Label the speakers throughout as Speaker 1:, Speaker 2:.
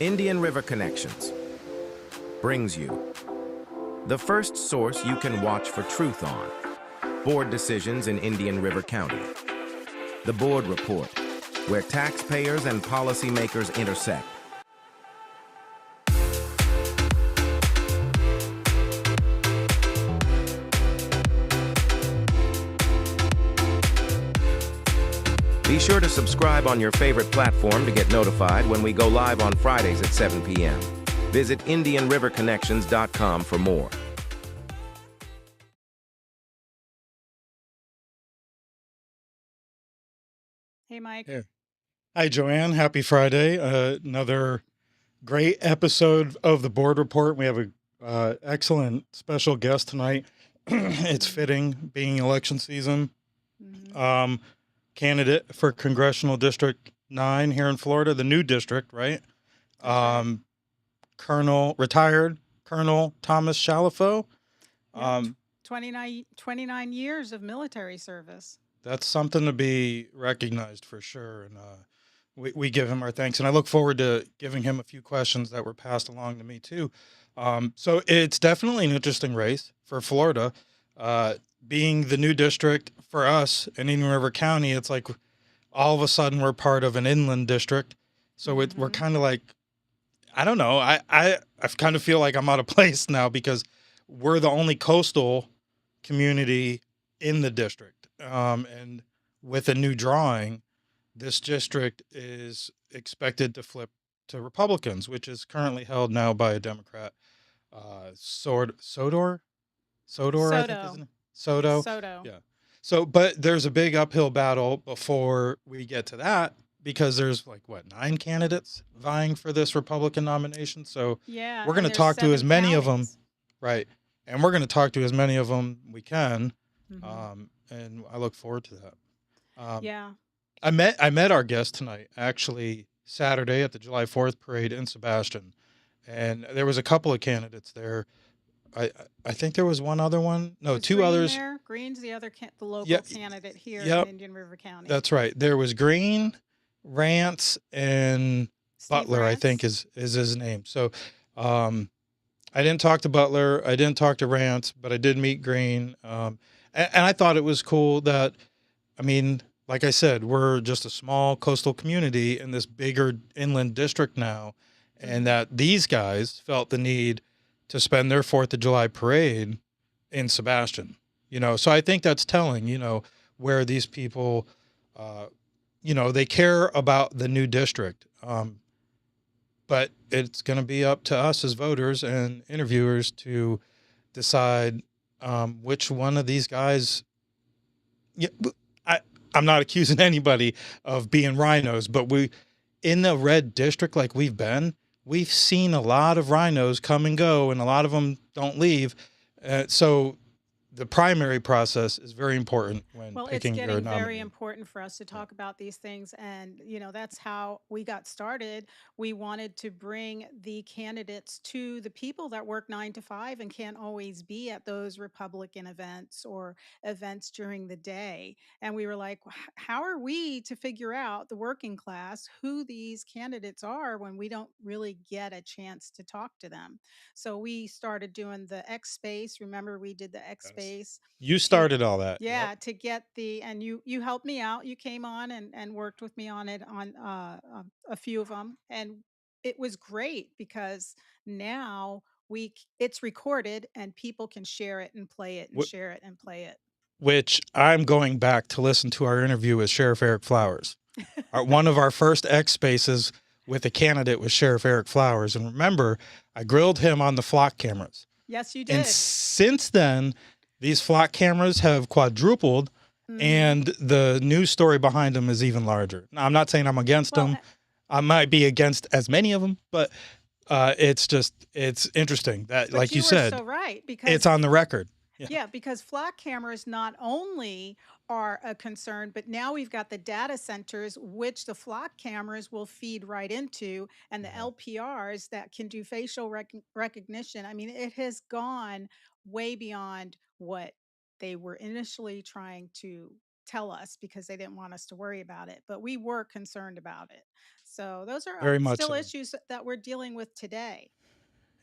Speaker 1: Indian River Connections brings you the first source you can watch for truth on board decisions in Indian River County. The Board Report, where taxpayers and policymakers intersect. Be sure to subscribe on your favorite platform to get notified when we go live on Fridays at 7 p.m. Visit IndianRiverConnections.com for more.
Speaker 2: Hey, Mike.
Speaker 3: Yeah. Hi, Joanne. Happy Friday. Another great episode of the Board Report. We have a excellent special guest tonight. It's fitting, being election season. Candidate for Congressional District 9 here in Florida, the new district, right?
Speaker 2: Right.
Speaker 3: Retired Colonel Thomas Chalifoux.
Speaker 2: Yep. 29 years of military service.
Speaker 3: That's something to be recognized for sure. And we give him our thanks. And I look forward to giving him a few questions that were passed along to me, too. So it's definitely an interesting race for Florida. Being the new district for us in Indian River County, it's like all of a sudden we're part of an inland district. So we're kind of like, I don't know. I kind of feel like I'm out of place now because we're the only coastal community in the district. And with a new drawing, this district is expected to flip to Republicans, which is currently held now by a Democrat, Sodor, I think is it? Soto. Yeah. So, but there's a big uphill battle before we get to that because there's 9 candidates vying for this Republican nomination. So
Speaker 2: yeah,
Speaker 3: we're going to talk to as many of them, right? And we're going to talk to as many of them we can. And I look forward to that.
Speaker 2: Yeah.
Speaker 3: I met our guest tonight, actually Saturday at the July 4th parade in Sebastian, and there was a couple of candidates there. I think there was one other one. No, two
Speaker 2: Green
Speaker 3: others.
Speaker 2: There? Green's the other the local candidate here in Indian River County.
Speaker 3: That's right. There was Green, Rance, and Butler,
Speaker 2: Rance.
Speaker 3: I think is his name. So I didn't talk to Butler. I didn't talk to Rance, but I did meet Green. And I thought it was cool that, like I said, we're just a small coastal community in this bigger inland district now, and that these guys felt the need to spend their 4th of July parade in Sebastian. So I think that's telling, where these people, they care about the new district. But it's going to be up to us as voters and interviewers to decide which one of these guys. I'm not accusing anybody of being rhinos, but in the red district like we've seen a lot of rhinos come and go, and a lot of them don't leave. So the primary process is very important when picking your nominee.
Speaker 2: It's getting very important for us to talk about these things. And, that's how we got started. We wanted to bring the candidates to the people that work 9 to 5 and can't always be at those Republican events or events during the day. And we were like, how are we to figure out, the working class, who these candidates are when we don't really get a chance to talk to them? So we started doing the X Space. Remember, we did the X Space.
Speaker 3: You started all that.
Speaker 2: Yeah, to get and you helped me out. You came on and worked with me on it on a few of them, and it was great because now it's recorded and people can share it and play it and share it and play it.
Speaker 3: Which I'm going back to listen to our interview with Sheriff Eric Flowers. One of our first X Spaces with a candidate was Sheriff Eric Flowers. And remember, I grilled him on the flock cameras.
Speaker 2: Yes, you did.
Speaker 3: And since then, these flock cameras have quadrupled, and the news story behind them is even larger. Now, I'm not saying I'm against them. I might be against as many of them, but it's interesting that, like you said,
Speaker 2: so right, because
Speaker 3: it's on the record.
Speaker 2: Yeah, because flock cameras not only are a concern, but now we've got the data centers, which the flock cameras will feed right into, and the LPRs that can do facial recognition. It has gone way beyond what they were initially trying to tell us because they didn't want us to worry about it, but we were concerned about it. So those are
Speaker 3: Very much
Speaker 2: still
Speaker 3: so.
Speaker 2: issues that we're dealing with today.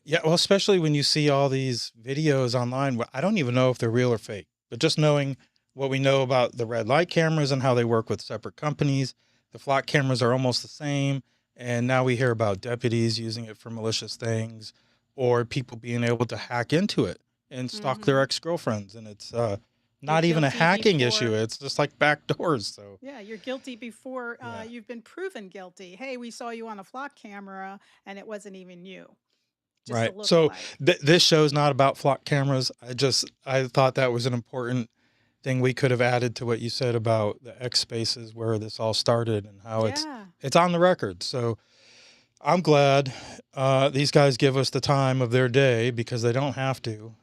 Speaker 3: Yeah, well, especially when you see all these videos online, I don't even know if they're real or fake, but just knowing what we know about the red light cameras and how they work with separate companies, the flock cameras are almost the same. And now we hear about deputies using it for malicious things or people being able to hack into it and stalk their
Speaker 2: Hmm.
Speaker 3: ex-girlfriends. And it's
Speaker 2: You're
Speaker 3: not even a
Speaker 2: guilty
Speaker 3: hacking issue.
Speaker 2: before,
Speaker 3: It's just like backdoors. So
Speaker 2: yeah, you're guilty before
Speaker 3: yeah.
Speaker 2: you've been proven guilty. Hey, we saw you on a flock camera and it wasn't even you, just a
Speaker 3: Right. So
Speaker 2: lookalike.
Speaker 3: this show's not about flock cameras. I thought that was an important thing we could have added to what you said about the X spaces where this all started and how
Speaker 2: Yeah.
Speaker 3: it's on the record. So I'm glad these guys give us the time of their day because they don't have to.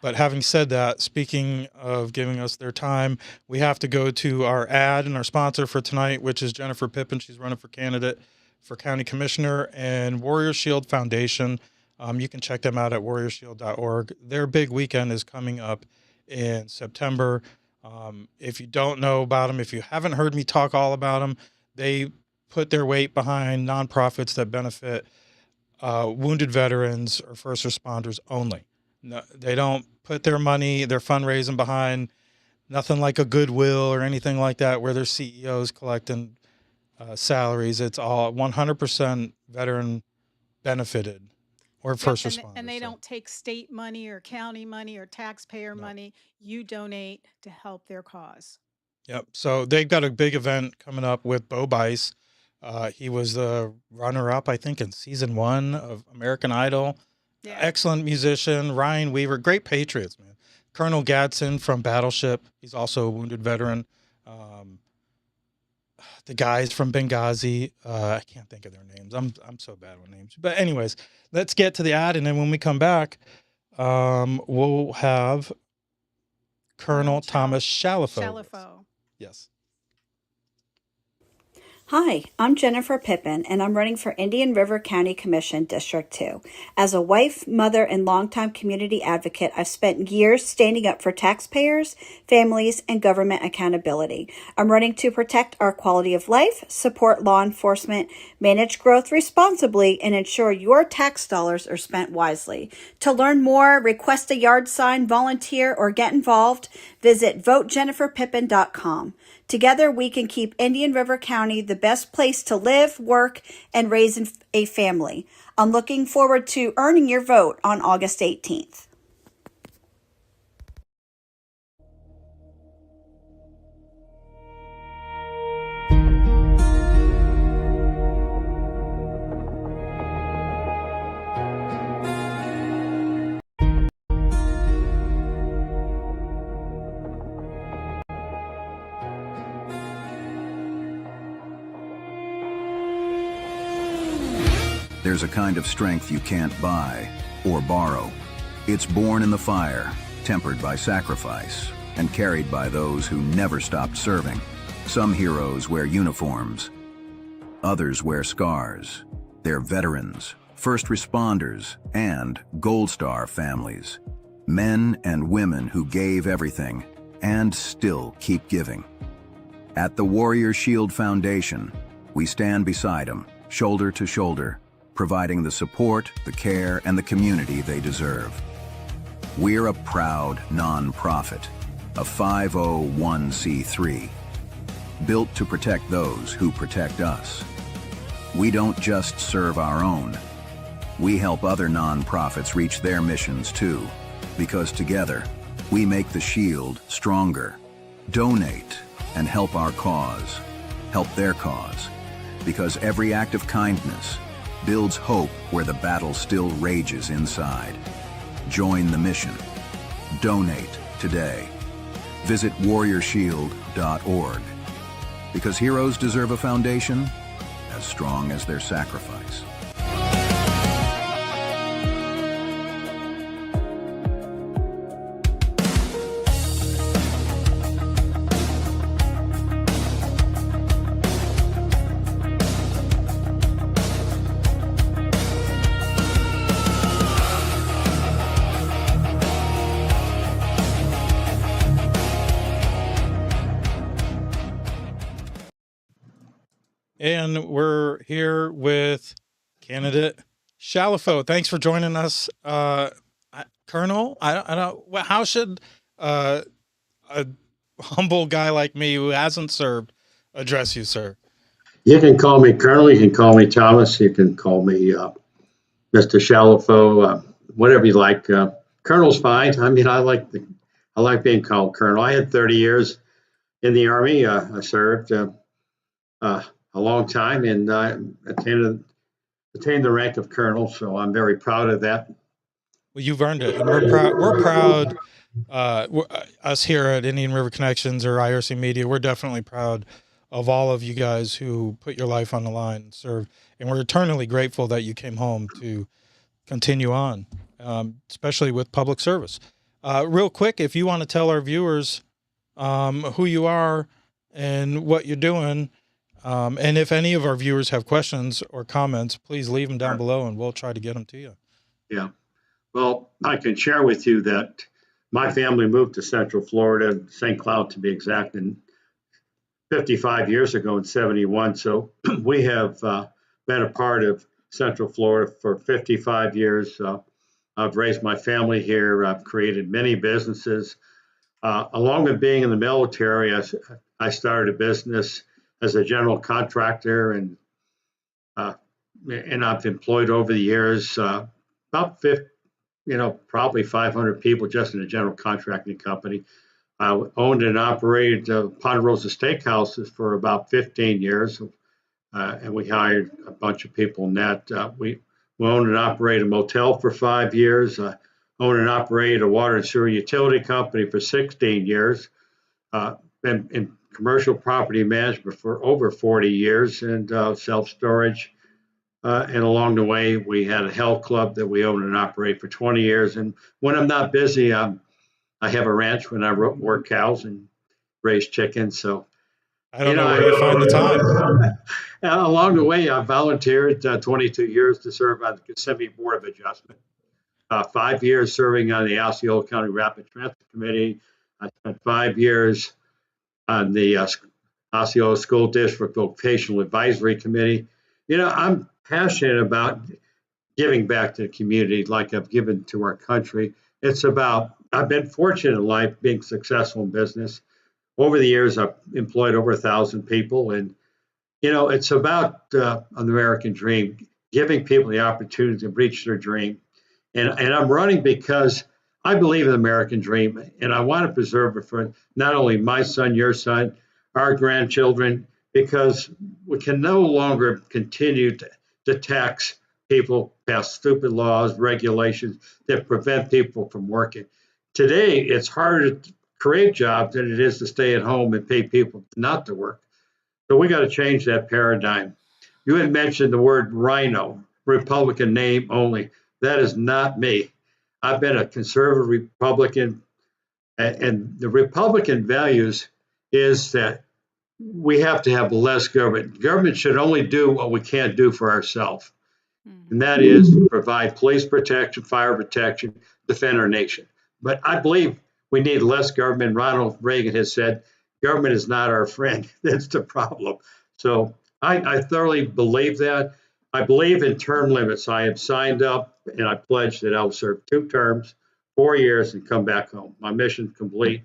Speaker 3: But having said that, speaking of giving us their time, we have to go to our ad and our sponsor for tonight, which is Jennifer Pippin. She's running for candidate for county commissioner, and Warrior Shield Foundation. You can check them out at warriorshield.org. Their big weekend is coming up in September. If you don't know about them, if you haven't heard me talk all about them, they put their weight behind nonprofits that benefit wounded veterans or first responders only. No, they don't put their money, their fundraising behind nothing like a Goodwill or anything like that where their CEOs collecting salaries. It's all 100% veteran benefited or
Speaker 2: Yep.
Speaker 3: first
Speaker 2: And
Speaker 3: responders.
Speaker 2: they
Speaker 3: So,
Speaker 2: don't take state money or county money or taxpayer
Speaker 3: no.
Speaker 2: money. You donate to help their cause.
Speaker 3: Yep. So they've got a big event coming up with Bo Bice. He was the runner-up, I think, in season 1 of American Idol.
Speaker 2: Yeah.
Speaker 3: Excellent musician. Ryan Weaver, great Patriots, man. Colonel Gadsden from Battleship. He's also a wounded veteran. The guys from Benghazi. I can't think of their names. I'm so bad with names. But anyways, let's get to the ad, and then when we come back, we'll have Colonel Thomas Chalifoux.
Speaker 2: Chalifoux.
Speaker 3: Yes.
Speaker 4: Hi, I'm Jennifer Pippin, and I'm running for Indian River County Commission District 2. As a wife, mother, and longtime community advocate, I've spent years standing up for taxpayers, families, and government accountability. I'm running to protect our quality of life, support law enforcement, manage growth responsibly, and ensure your tax dollars are spent wisely. To learn more, request a yard sign, volunteer, or get involved, visit votejenniferpippin.com. Together, we can keep Indian River County the best place to live, work, and raise a family. I'm looking forward to earning your vote on August 18th.
Speaker 5: There's a kind of strength you can't buy or borrow. It's born in the fire, tempered by sacrifice, and carried by those who never stopped serving. Some heroes wear uniforms. Others wear scars. They're veterans, first responders, and Gold Star families. Men and women who gave everything and still keep giving. At the Warrior Shield Foundation, we stand beside them, shoulder to shoulder, providing the support, the care, and the community they deserve. We're a proud non-profit, a 501c3, built to protect those who protect us. We don't just serve our own. We help other non-profits reach their missions too, because together, we make the Shield stronger. Donate and help our cause, help their cause, because every act of kindness builds hope where the battle still rages inside. Join the mission. Donate today. Visit warriorshield.org, because heroes deserve a foundation as strong as their sacrifice.
Speaker 3: and we're here with candidate Chalifoux. Thanks for joining us, Colonel. I don't. How should a humble guy like me who hasn't served address you, sir?
Speaker 6: You can call me Colonel. You can call me Thomas. You can call me Mr. Chalifoux. Whatever you like. Colonel's fine. I mean, I like being called Colonel. I had 30 years in the Army. I served a long time and attained the rank of Colonel. So I'm very proud of that.
Speaker 3: Well, you've earned it, and we're proud. We're proud. Us here at Indian River Connections or IRC Media, we're definitely proud of all of you guys who put your life on the line and served. And we're eternally grateful that you came home to continue on, especially with public service. Real quick, if you want to tell our viewers who you are and what you're doing, and if any of our viewers have questions or comments, please leave them down below and we'll try to get them to you.
Speaker 6: Yeah. Well, I can share with you that my family moved to Central Florida, St. Cloud to be exact, and 55 years ago in 71. So we have been a part of Central Florida for 55 years. I've raised my family here. I've created many businesses. Along with being in the military, I started a business as a general contractor, and I've employed over the years about 50, probably 500 people just in a general contracting company. I owned and operated Ponderosa Steakhouses for about 15 years, and we hired a bunch of people in that. We owned and operated a motel for 5 years. Owned and operated a water and sewer utility company for 16 years. Been in commercial property management for over 40 years and self-storage. And along the way, we had a health club that we owned and operate for 20 years. And when I'm not busy, I have a ranch when I work cows and raise chickens. So
Speaker 3: I don't know where you find the time.
Speaker 6: Along the way, I volunteered 22 years to serve on the Kissimmee Board of Adjustment. 5 years serving on the Osceola County Rapid Transit Committee. I spent 5 years on the Osceola School District Vocational Advisory Committee. I'm passionate about giving back to the community like I've given to our country. I've been fortunate in life being successful in business. Over the years, I've employed over 1,000 people. And, it's about an American dream, giving people the opportunity to reach their dream. And I'm running because I believe in the American dream, and I want to preserve it for not only my son, your son, our grandchildren, because we can no longer continue to tax people, pass stupid laws, regulations that prevent people from working. Today, it's harder to create jobs than it is to stay at home and pay people not to work. So we got to change that paradigm. You had mentioned the word rhino, Republican name only. That is not me. I've been a conservative Republican, and the Republican values is that we have to have less government. Government should only do what we can't do for ourselves, and that is provide police protection, fire protection, defend our nation. But I believe we need less government. Ronald Reagan has said, government is not our friend. That's the problem. So I thoroughly believe that. I believe in term limits. I have signed up and I pledged that I'll serve 2 terms, 4 years, and come back home. My mission's complete.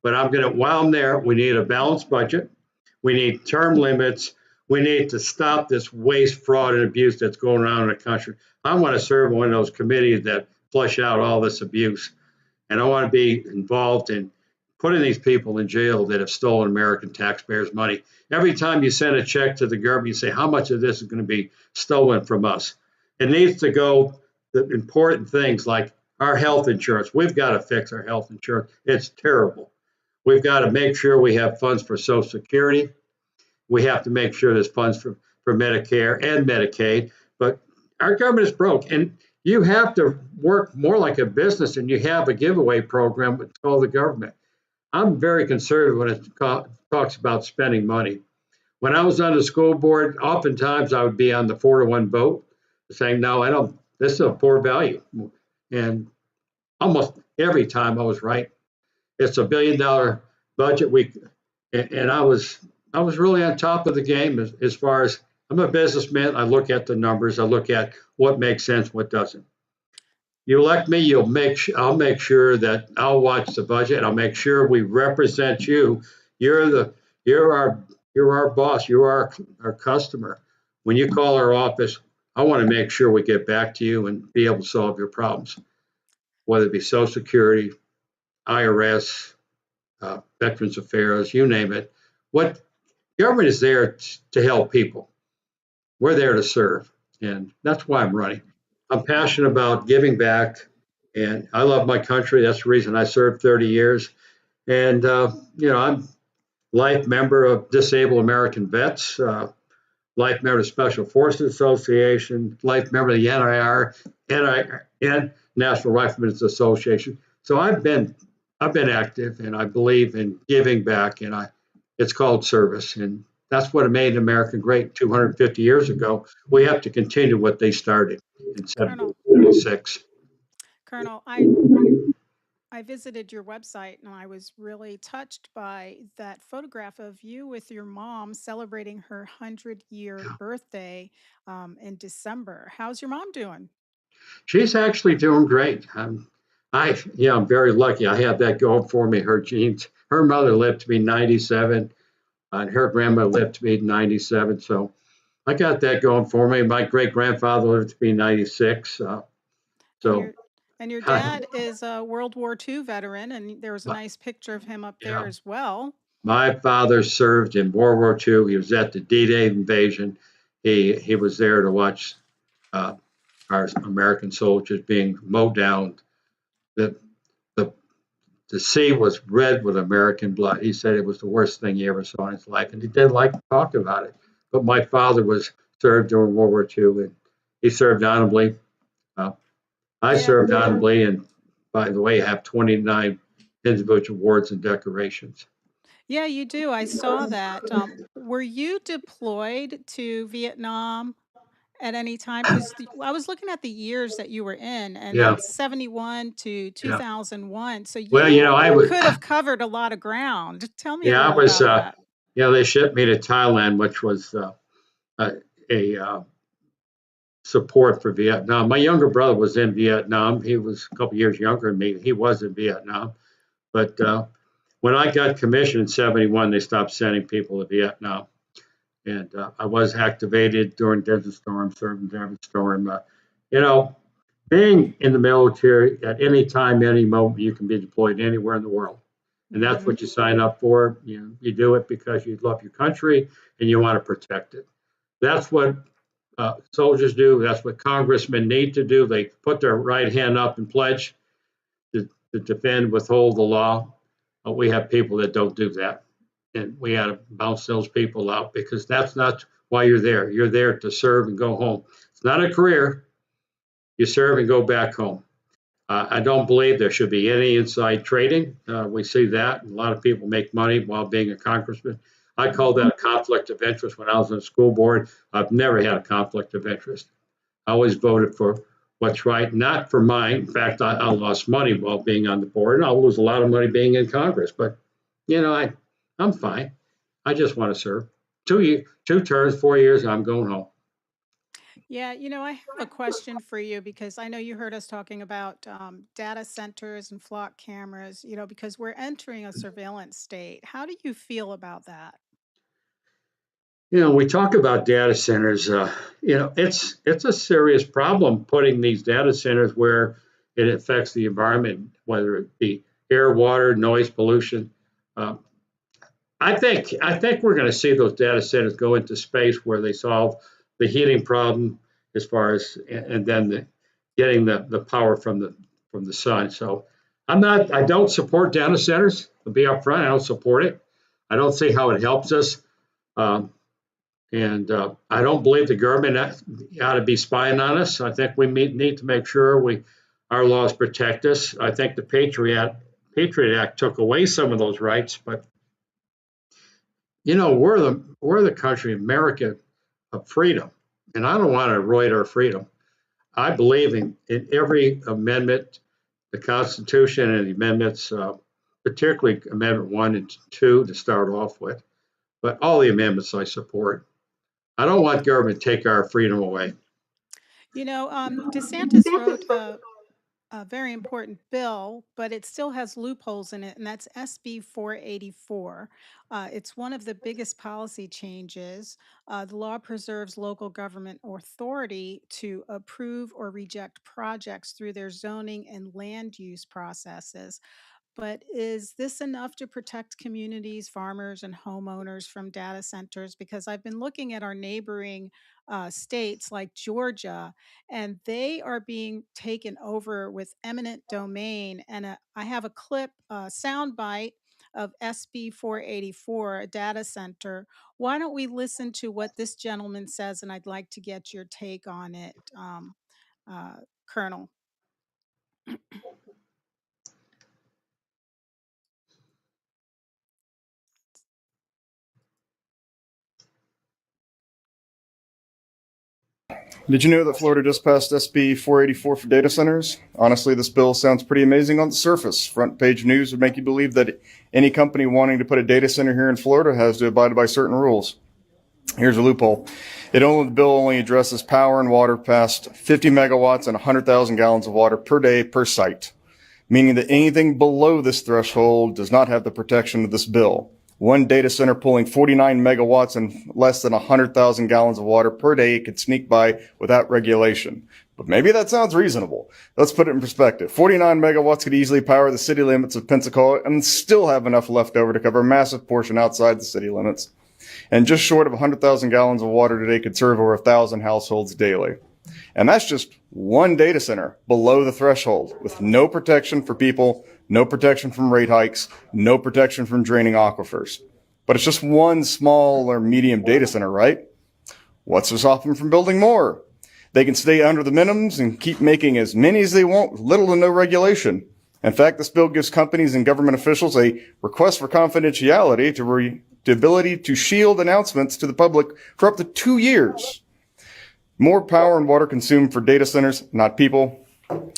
Speaker 6: But while I'm there, we need a balanced budget. We need term limits. We need to stop this waste, fraud, and abuse that's going around in the country. I want to serve one of those committees that flush out all this abuse. And I want to be involved in putting these people in jail that have stolen American taxpayers' money. Every time you send a check to the government, you say, how much of this is going to be stolen from us? It needs to go the important things like our health insurance. We've got to fix our health insurance. It's terrible. We've got to make sure we have funds for Social Security. We have to make sure there's funds for Medicare and Medicaid. But our government is broke. And you have to work more like a business, and you have a giveaway program with all the government. I'm very conservative when it talks about spending money. When I was on the school board, oftentimes I would be on the 4-to-1 vote, saying, no, I don't, this is a poor value. And almost every time I was right. It's $1 billion budget. And I was I was really on top of the game as far as I'm a businessman. I look at the numbers. I look at what makes sense, what doesn't. You elect me, I'll make sure that I'll watch the budget. I'll make sure we represent you. You're you're our boss. You're our customer. When you call our office, I want to make sure we get back to you and be able to solve your problems, whether it be Social Security, IRS, Veterans Affairs, you name it. What government is there to help people. We're there to serve, and that's why I'm running. I'm passionate about giving back, and I love my country. That's the reason I served 30 years. And I'm life member of Disabled American Vets, life member of Special Forces Association, life member of the NIR, and National Riflemen's Association. So I've been active, and I believe in giving back, and it's called service, and that's what made America great 250 years ago. We have to continue what they started in
Speaker 2: Colonel,
Speaker 6: 1776.
Speaker 2: Colonel, I visited your website and I was really touched by that photograph of you with your mom celebrating her 100-year birthday in December. How's your mom doing?
Speaker 6: She's actually doing great. I'm very lucky. I have that going for me. Her genes. Her mother lived to be 97, and her grandmother lived to be 97. So I got that going for me. My great grandfather lived to be 96.
Speaker 2: And
Speaker 6: So
Speaker 2: your and your dad is a World War II veteran, and there was a
Speaker 6: my,
Speaker 2: nice picture of him up there
Speaker 6: yeah,
Speaker 2: as well.
Speaker 6: my father served in World War II. He was at the D-Day invasion. He was there to watch uh, our American soldiers being mowed down. The, the the sea was red with American blood. He said it was the worst thing he ever saw in his life, and he didn't like to talk about it. But my father was served during World War II, and he served honorably. Uh, I
Speaker 2: Yeah,
Speaker 6: served honorably, and by the way, I have 29 individual awards and decorations.
Speaker 2: yeah, you do. I saw that. Were you deployed to Vietnam at any time? Because I was looking at the years that you were in, and
Speaker 6: Yeah,
Speaker 2: that's 71 to
Speaker 6: yeah.
Speaker 2: 2001. So
Speaker 6: Well,
Speaker 2: you
Speaker 6: I was,
Speaker 2: could have covered a lot of ground. Tell me a
Speaker 6: yeah, I
Speaker 2: little
Speaker 6: was,
Speaker 2: about that.
Speaker 6: they shipped me to Thailand, which was a support for Vietnam. My younger brother was in Vietnam. He was a couple years younger than me. He was in Vietnam. But when I got commissioned in 71, they stopped sending people to Vietnam. And I was activated during Desert Storm, serving Desert Storm. You know, being in the military at any time, any moment, you can be deployed anywhere in the world. And that's
Speaker 2: Hmm.
Speaker 6: what you sign up for. You do it because you love your country and you want to protect it. That's what soldiers do. That's what congressmen need to do. They put their right hand up and pledge to defend, withhold the law. We have people that don't do that. And we got to bounce those people out because that's not why you're there. You're there to serve and go home. It's not a career. You serve and go back home. I don't believe there should be any inside trading. We see that. A lot of people make money while being a congressman. I call that a conflict of interest when I was on the school board. I've never had a conflict of interest. I always voted for what's right, not for mine. In fact, I lost money while being on the board, and I'll lose a lot of money being in Congress. But I'm fine. I just want to serve. 2 terms, 4 years, I'm going home.
Speaker 2: Yeah, I have a question for you because I know you heard us talking about data centers and flock cameras, because we're entering a surveillance state. How do you feel about that?
Speaker 6: We talk about data centers. It's a serious problem putting these data centers where it affects the environment, whether it be air, water, noise pollution. Uh, I think we're going to see those data centers go into space where they solve the heating problem as far as and then getting the power from the sun. So I don't support data centers. To be upfront, I don't support it. I don't see how it helps us. Um, and I don't believe the government ought to be spying on us. I think we need to make sure our laws protect us. I think the Patriot Act took away some of those rights, but we're the country, America, of freedom, and I don't want to erode our freedom. I believe in every amendment, the Constitution and the amendments, particularly Amendment 1 and 2 to start off with. But all the amendments I support. I don't want government to take our freedom away.
Speaker 2: You know, DeSantis wrote a very important bill, but it still has loopholes in it, and that's SB 484. It's one of the biggest policy changes. The law preserves local government authority to approve or reject projects through their zoning and land use processes. But is this enough to protect communities, farmers, and homeowners from data centers? Because I've been looking at our neighboring states like Georgia, and they are being taken over with eminent domain. And I have a clip, sound bite of SB 484, a data center. Why don't we listen to what this gentleman says? And I'd like to get your take on it, Colonel.
Speaker 7: Did you know that Florida just passed SB 484 for data centers? Honestly, this bill sounds pretty amazing on the surface. Front page news would make you believe that any company wanting to put a data center here in Florida has to abide by certain rules. Here's a loophole. The bill only addresses power and water past 50 megawatts and 100,000 gallons of water per day per site, meaning that anything below this threshold does not have the protection of this bill. One data center pulling 49 megawatts and less than 100,000 gallons of water per day could sneak by without regulation. But maybe that sounds reasonable. Let's put it in perspective. 49 megawatts could easily power the city limits of Pensacola and still have enough left over to cover a massive portion outside the city limits. And just short of 100,000 gallons of water today could serve over 1,000 households daily. And that's just one data center below the threshold with no protection for people, no protection from rate hikes, no protection from draining aquifers. But it's just one small or medium data center, right? What's to stop them from building more? They can stay under the minimums and keep making as many as they want with little to no regulation. In fact, this bill gives companies and government officials a request for confidentiality the ability to shield announcements to the public for up to 2 years. More power and water consumed for data centers, not people.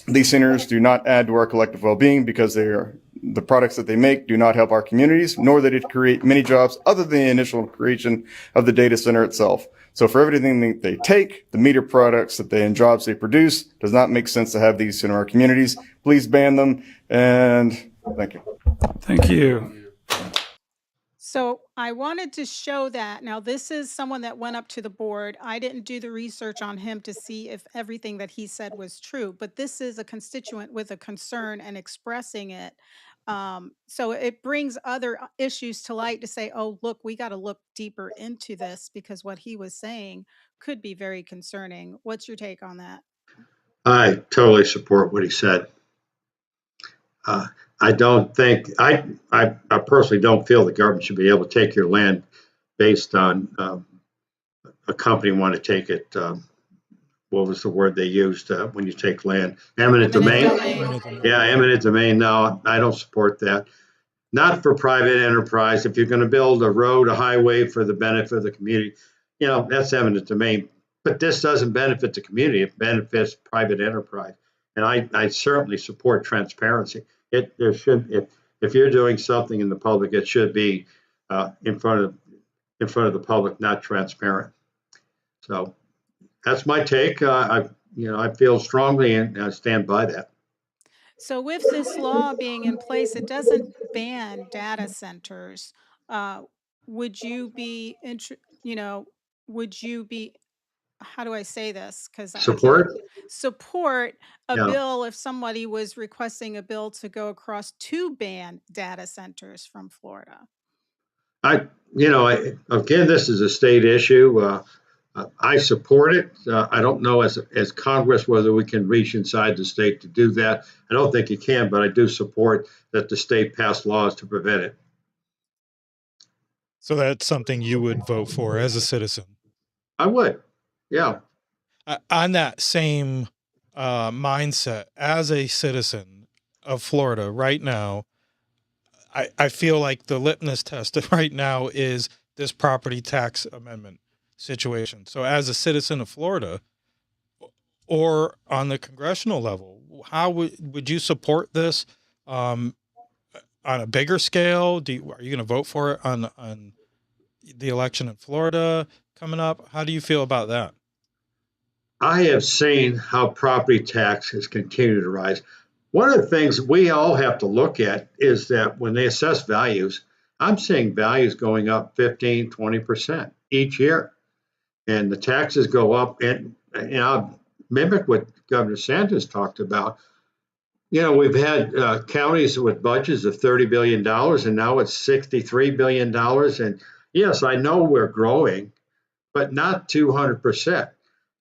Speaker 7: These centers do not add to our collective well-being because the products that they make do not help our communities, nor that it create many jobs other than the initial creation of the data center itself. So for everything they take, the meter products and jobs they produce, does not make sense to have these in our communities. Please ban them, and thank you.
Speaker 8: Thank you.
Speaker 2: So I wanted to show that. Now, this is someone that went up to the board. I didn't do the research on him to see if everything that he said was true, but this is a constituent with a concern and expressing it. So it brings other issues to light to say, oh, look, we got to look deeper into this because what he was saying could be very concerning. What's your take on that?
Speaker 6: I totally support what he said. I don't think I personally don't feel the government should be able to take your land based on a company want to take it. What was the word they used when you take land? Eminent domain. Yeah, eminent domain. No, I don't support that. Not for private enterprise. If you're going to build a road, a highway for the benefit of the community, that's eminent domain. But this doesn't benefit the community. It benefits private enterprise. And I certainly support transparency. If you're doing something in the public, it should be in front of the public, not transparent. So that's my take. I feel strongly and I stand by that.
Speaker 2: So with this law being in place, it doesn't ban data centers. Would you be, would you be, how do I say this? Because I can't support a bill if somebody was requesting a bill to go across to ban data centers from Florida.
Speaker 6: Again, this is a state issue. I support it. I don't know as Congress whether we can reach inside the state to do that. I don't think you can, but I do support that the state pass laws to prevent it.
Speaker 3: So that's something you would vote for as a citizen?
Speaker 6: I would, yeah.
Speaker 3: On that same mindset, as a citizen of Florida right now, I feel like the litmus test right now is this property tax amendment situation. So as a citizen of Florida, or on the congressional level, how would you support this on a bigger scale? Are you going to vote for it on the election in Florida coming up. How do you feel about that?
Speaker 6: I have seen how property taxes continue to rise. One of the things we all have to look at is that when they assess values, I'm seeing values going up 15, 20% each year. And the taxes go up. And I'll mimic what Governor Sanders talked about. We've had counties with budgets of $30 billion, and now it's $63 billion. And yes, I know we're growing, but not 200%.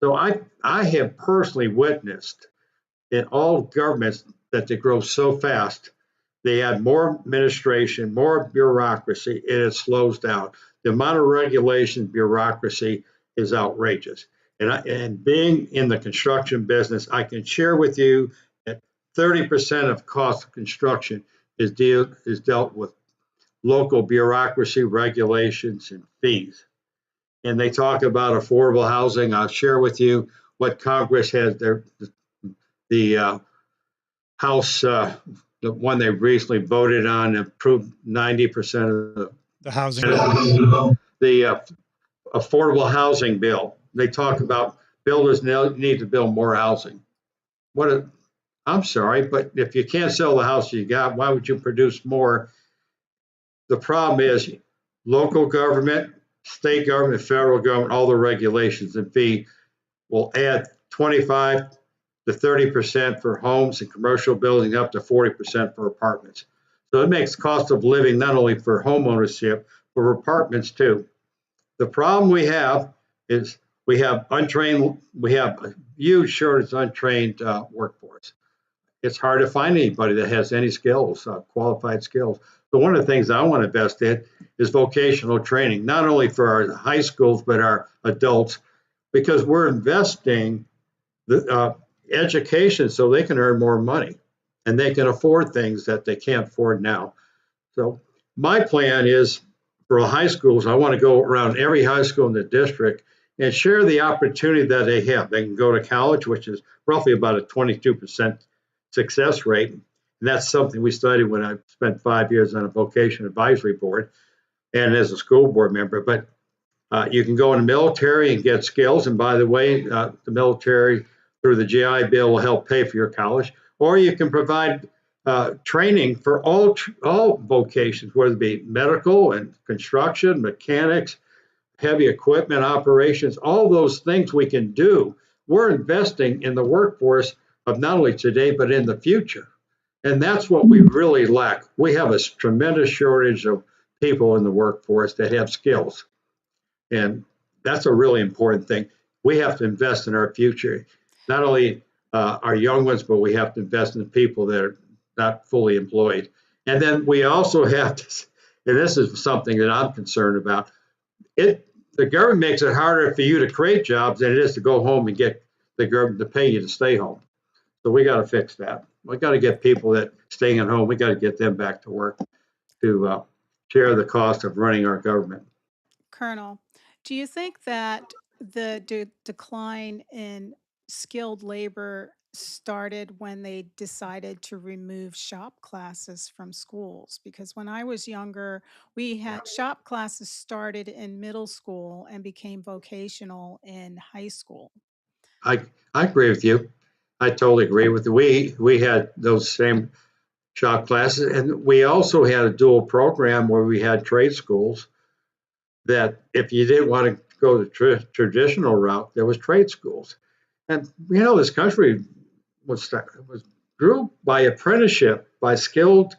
Speaker 6: So I have personally witnessed in all governments that they grow so fast, they add more administration, more bureaucracy, and it slows down. The amount of regulation, bureaucracy is outrageous. And being in the construction business, I can share with you that 30% of cost of construction is dealt with local bureaucracy, regulations, and fees. And they talk about affordable housing. I'll share with you what Congress has the House, the one they recently voted on, approved 90% of
Speaker 3: The housing.
Speaker 6: the affordable housing bill. They talk about builders need to build more housing. I'm sorry, but if you can't sell the house you got, why would you produce more? The problem is local government, state government, federal government, all the regulations and fee will add 25 to 30% for homes and commercial building, up to 40% for apartments. So it makes cost of living not only for home ownership, but for apartments too. The problem we have is we have a huge shortage of untrained workforce. It's hard to find anybody that has any skills, qualified skills. So one of the things I want to invest in is vocational training, not only for our high schools, but our adults, because we're investing the education so they can earn more money and they can afford things that they can't afford now. So my plan is for the high schools, I want to go around every high school in the district and share the opportunity that they have. They can go to college, which is roughly about a 22% success rate. And that's something we studied when I spent 5 years on a vocation advisory board and as a school board member. But you can go in the military and get skills. And by the way, the military through the GI Bill will help pay for your college. Or you can provide training for all vocations, whether it be medical and construction, mechanics, heavy equipment operations, all those things we can do. We're investing in the workforce of not only today, but in the future. And that's what we really lack. We have a tremendous shortage of people in the workforce that have skills. And that's a really important thing. We have to invest in our future, not only our young ones, but we have to invest in the people that are not fully employed. And then we also have to, and this is something that I'm concerned about, the government makes it harder for you to create jobs than it is to go home and get the government to pay you to stay home. So we got to fix that. We got to get people that staying at home, we got to get them back to work to share the cost of running our government.
Speaker 2: Colonel, do you think that the decline in skilled labor started when they decided to remove shop classes from schools? Because when I was younger, we had shop classes started in middle school and became vocational in high school.
Speaker 6: I agree with you. I totally agree with you. We had those same shop classes, and we also had a dual program where we had trade schools that if you didn't want to go the traditional route, there was trade schools. And this country was grew by apprenticeship, by skilled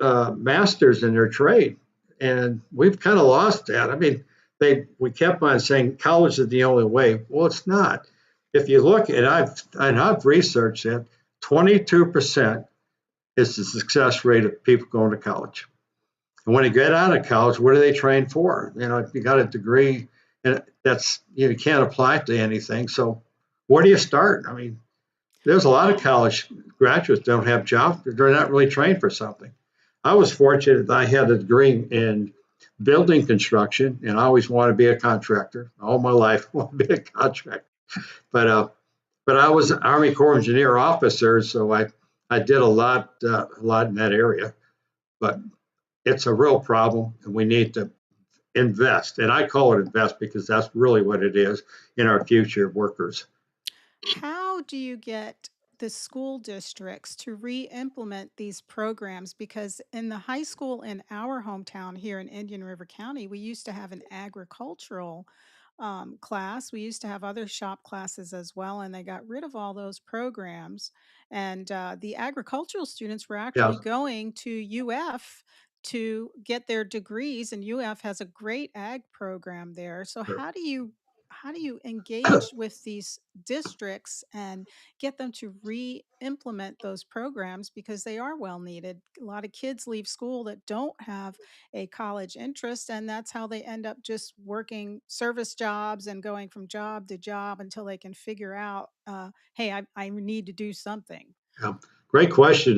Speaker 6: masters in their trade, and we've kind of lost that. I mean, we kept on saying college is the only way. Well, it's not. If you look at, I've researched it, 22% is the success rate of people going to college. And when they get out of college, what are they trained for? You got a degree, and you can't apply it to anything. So where do you start? I mean, there's a lot of college graduates don't have jobs. They're not really trained for something. I was fortunate that I had a degree in building construction, and I always wanted to be a contractor. All my life, I wanted to be a contractor. But I was an Army Corps engineer officer, so I did a lot in that area. But it's a real problem, and we need to invest, and I call it invest because that's really what it is, in our future workers.
Speaker 2: How do you get the school districts to re-implement these programs? Because in the high school in our hometown here in Indian River County, we used to have an agricultural class. We used to have other shop classes as well, and they got rid of all those programs. And the agricultural students were
Speaker 6: Yeah,
Speaker 2: actually going to UF to get their degrees, and UF has a great ag program there. So
Speaker 6: sure.
Speaker 2: how do you engage with these districts and get them to re-implement those programs, because they are well needed? A lot of kids leave school that don't have a college interest, and that's how they end up just working service jobs and going from job to job until they can figure out, hey, I need to do something.
Speaker 6: Yeah. Great question.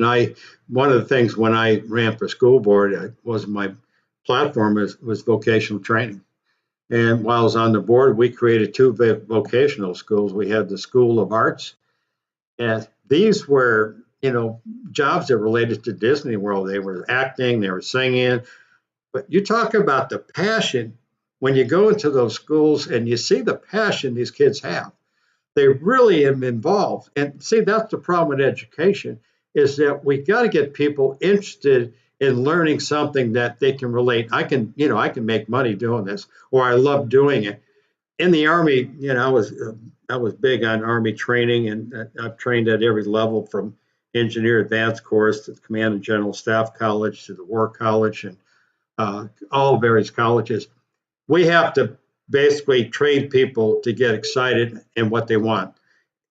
Speaker 6: One of the things when I ran for school board, was my platform was vocational training. And while I was on the board, we created two vocational schools. We had the School of Arts, and these were, jobs that related to Disney World. They were acting, they were singing. But you talk about the passion when you go into those schools and you see the passion these kids have. They really am involved. And see, that's the problem with education, is that we got to get people interested in learning something that they can relate. I can make money doing this, or I love doing it. In the Army, I was big on Army training, and I've trained at every level from engineer advanced course to the Command and General Staff College to the War College, and all various colleges. We have to basically train people to get excited in what they want.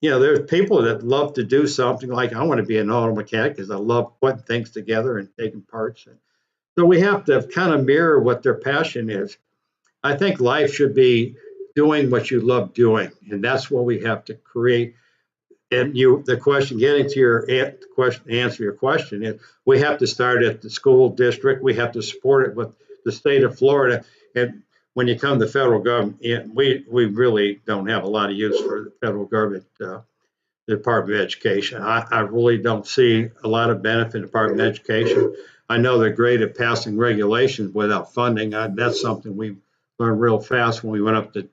Speaker 6: There's people that love to do something like, I want to be an auto mechanic because I love putting things together and taking parts. So we have to kind of mirror what their passion is. I think life should be doing what you love doing, and that's what we have to create. And the question, getting to your question, answer your question, is we have to start at the school district. We have to support it with the state of Florida. And when you come to federal government, we really don't have a lot of use for the federal government, Department of Education. I really don't see a lot of benefit in the Department of Education. I know they're great at passing regulations without funding. That's something we learned real fast when we went up to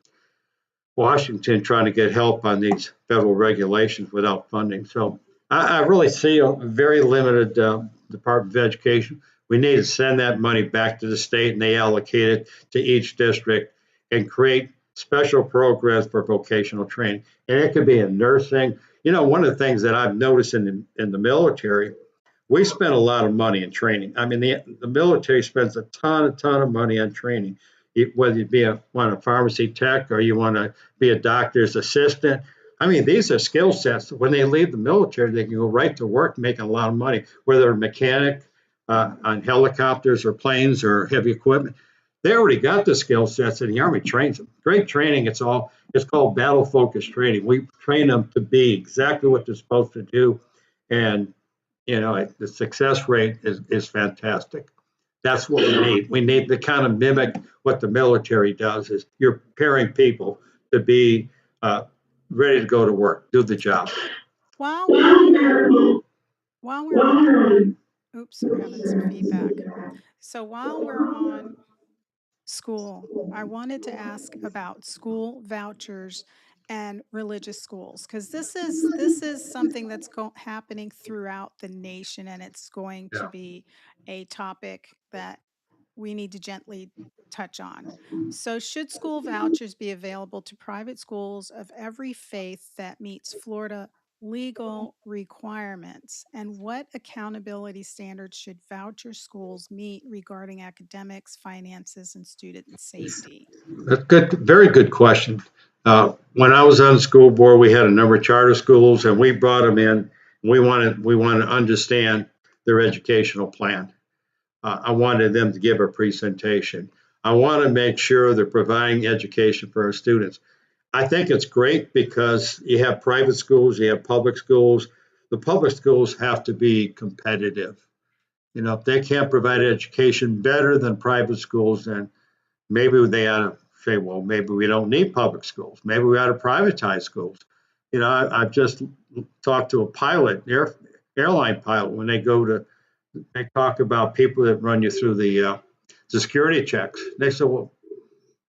Speaker 6: Washington trying to get help on these federal regulations without funding. So I really see a very limited Department of Education. We need to send that money back to the state, and they allocate it to each district and create special programs for vocational training. And it could be in nursing. One of the things that I've noticed in the military, we spend a lot of money in training. I mean, the military spends a ton of money on training. Whether you want a pharmacy tech or you want to be a doctor's assistant. I mean, these are skill sets. When they leave the military, they can go right to work making a lot of money, whether they're a mechanic on helicopters or planes or heavy equipment. They already got the skill sets, and the Army trains them. Great training. It's called battle-focused training. We train them to be exactly what they're supposed to do. And, the success rate is fantastic. That's what we need. We need to kind of mimic what the military does, is you're preparing people to be ready to go to work, do the job.
Speaker 2: While we're on, oops, we're having some feedback. So while we're on school, I wanted to ask about school vouchers and religious schools, because this is something that's happening throughout the nation, and it's going to
Speaker 6: Yeah.
Speaker 2: be a topic that we need to gently touch on. So, should school vouchers be available to private schools of every faith that meets Florida legal requirements? And what accountability standards should voucher schools meet regarding academics, finances, and student safety?
Speaker 6: That's good. Very good question. When I was on the school board, we had a number of charter schools, and we brought them in. We want to understand their educational plan. I wanted them to give a presentation. I want to make sure they're providing education for our students. I think it's great because you have private schools, you have public schools. The public schools have to be competitive. If they can't provide education better than private schools, then maybe they ought to say, well, maybe we don't need public schools. Maybe we ought to privatize schools. I've just talked to a pilot, airline pilot, when they talk about people that run you through the security checks. They said, well,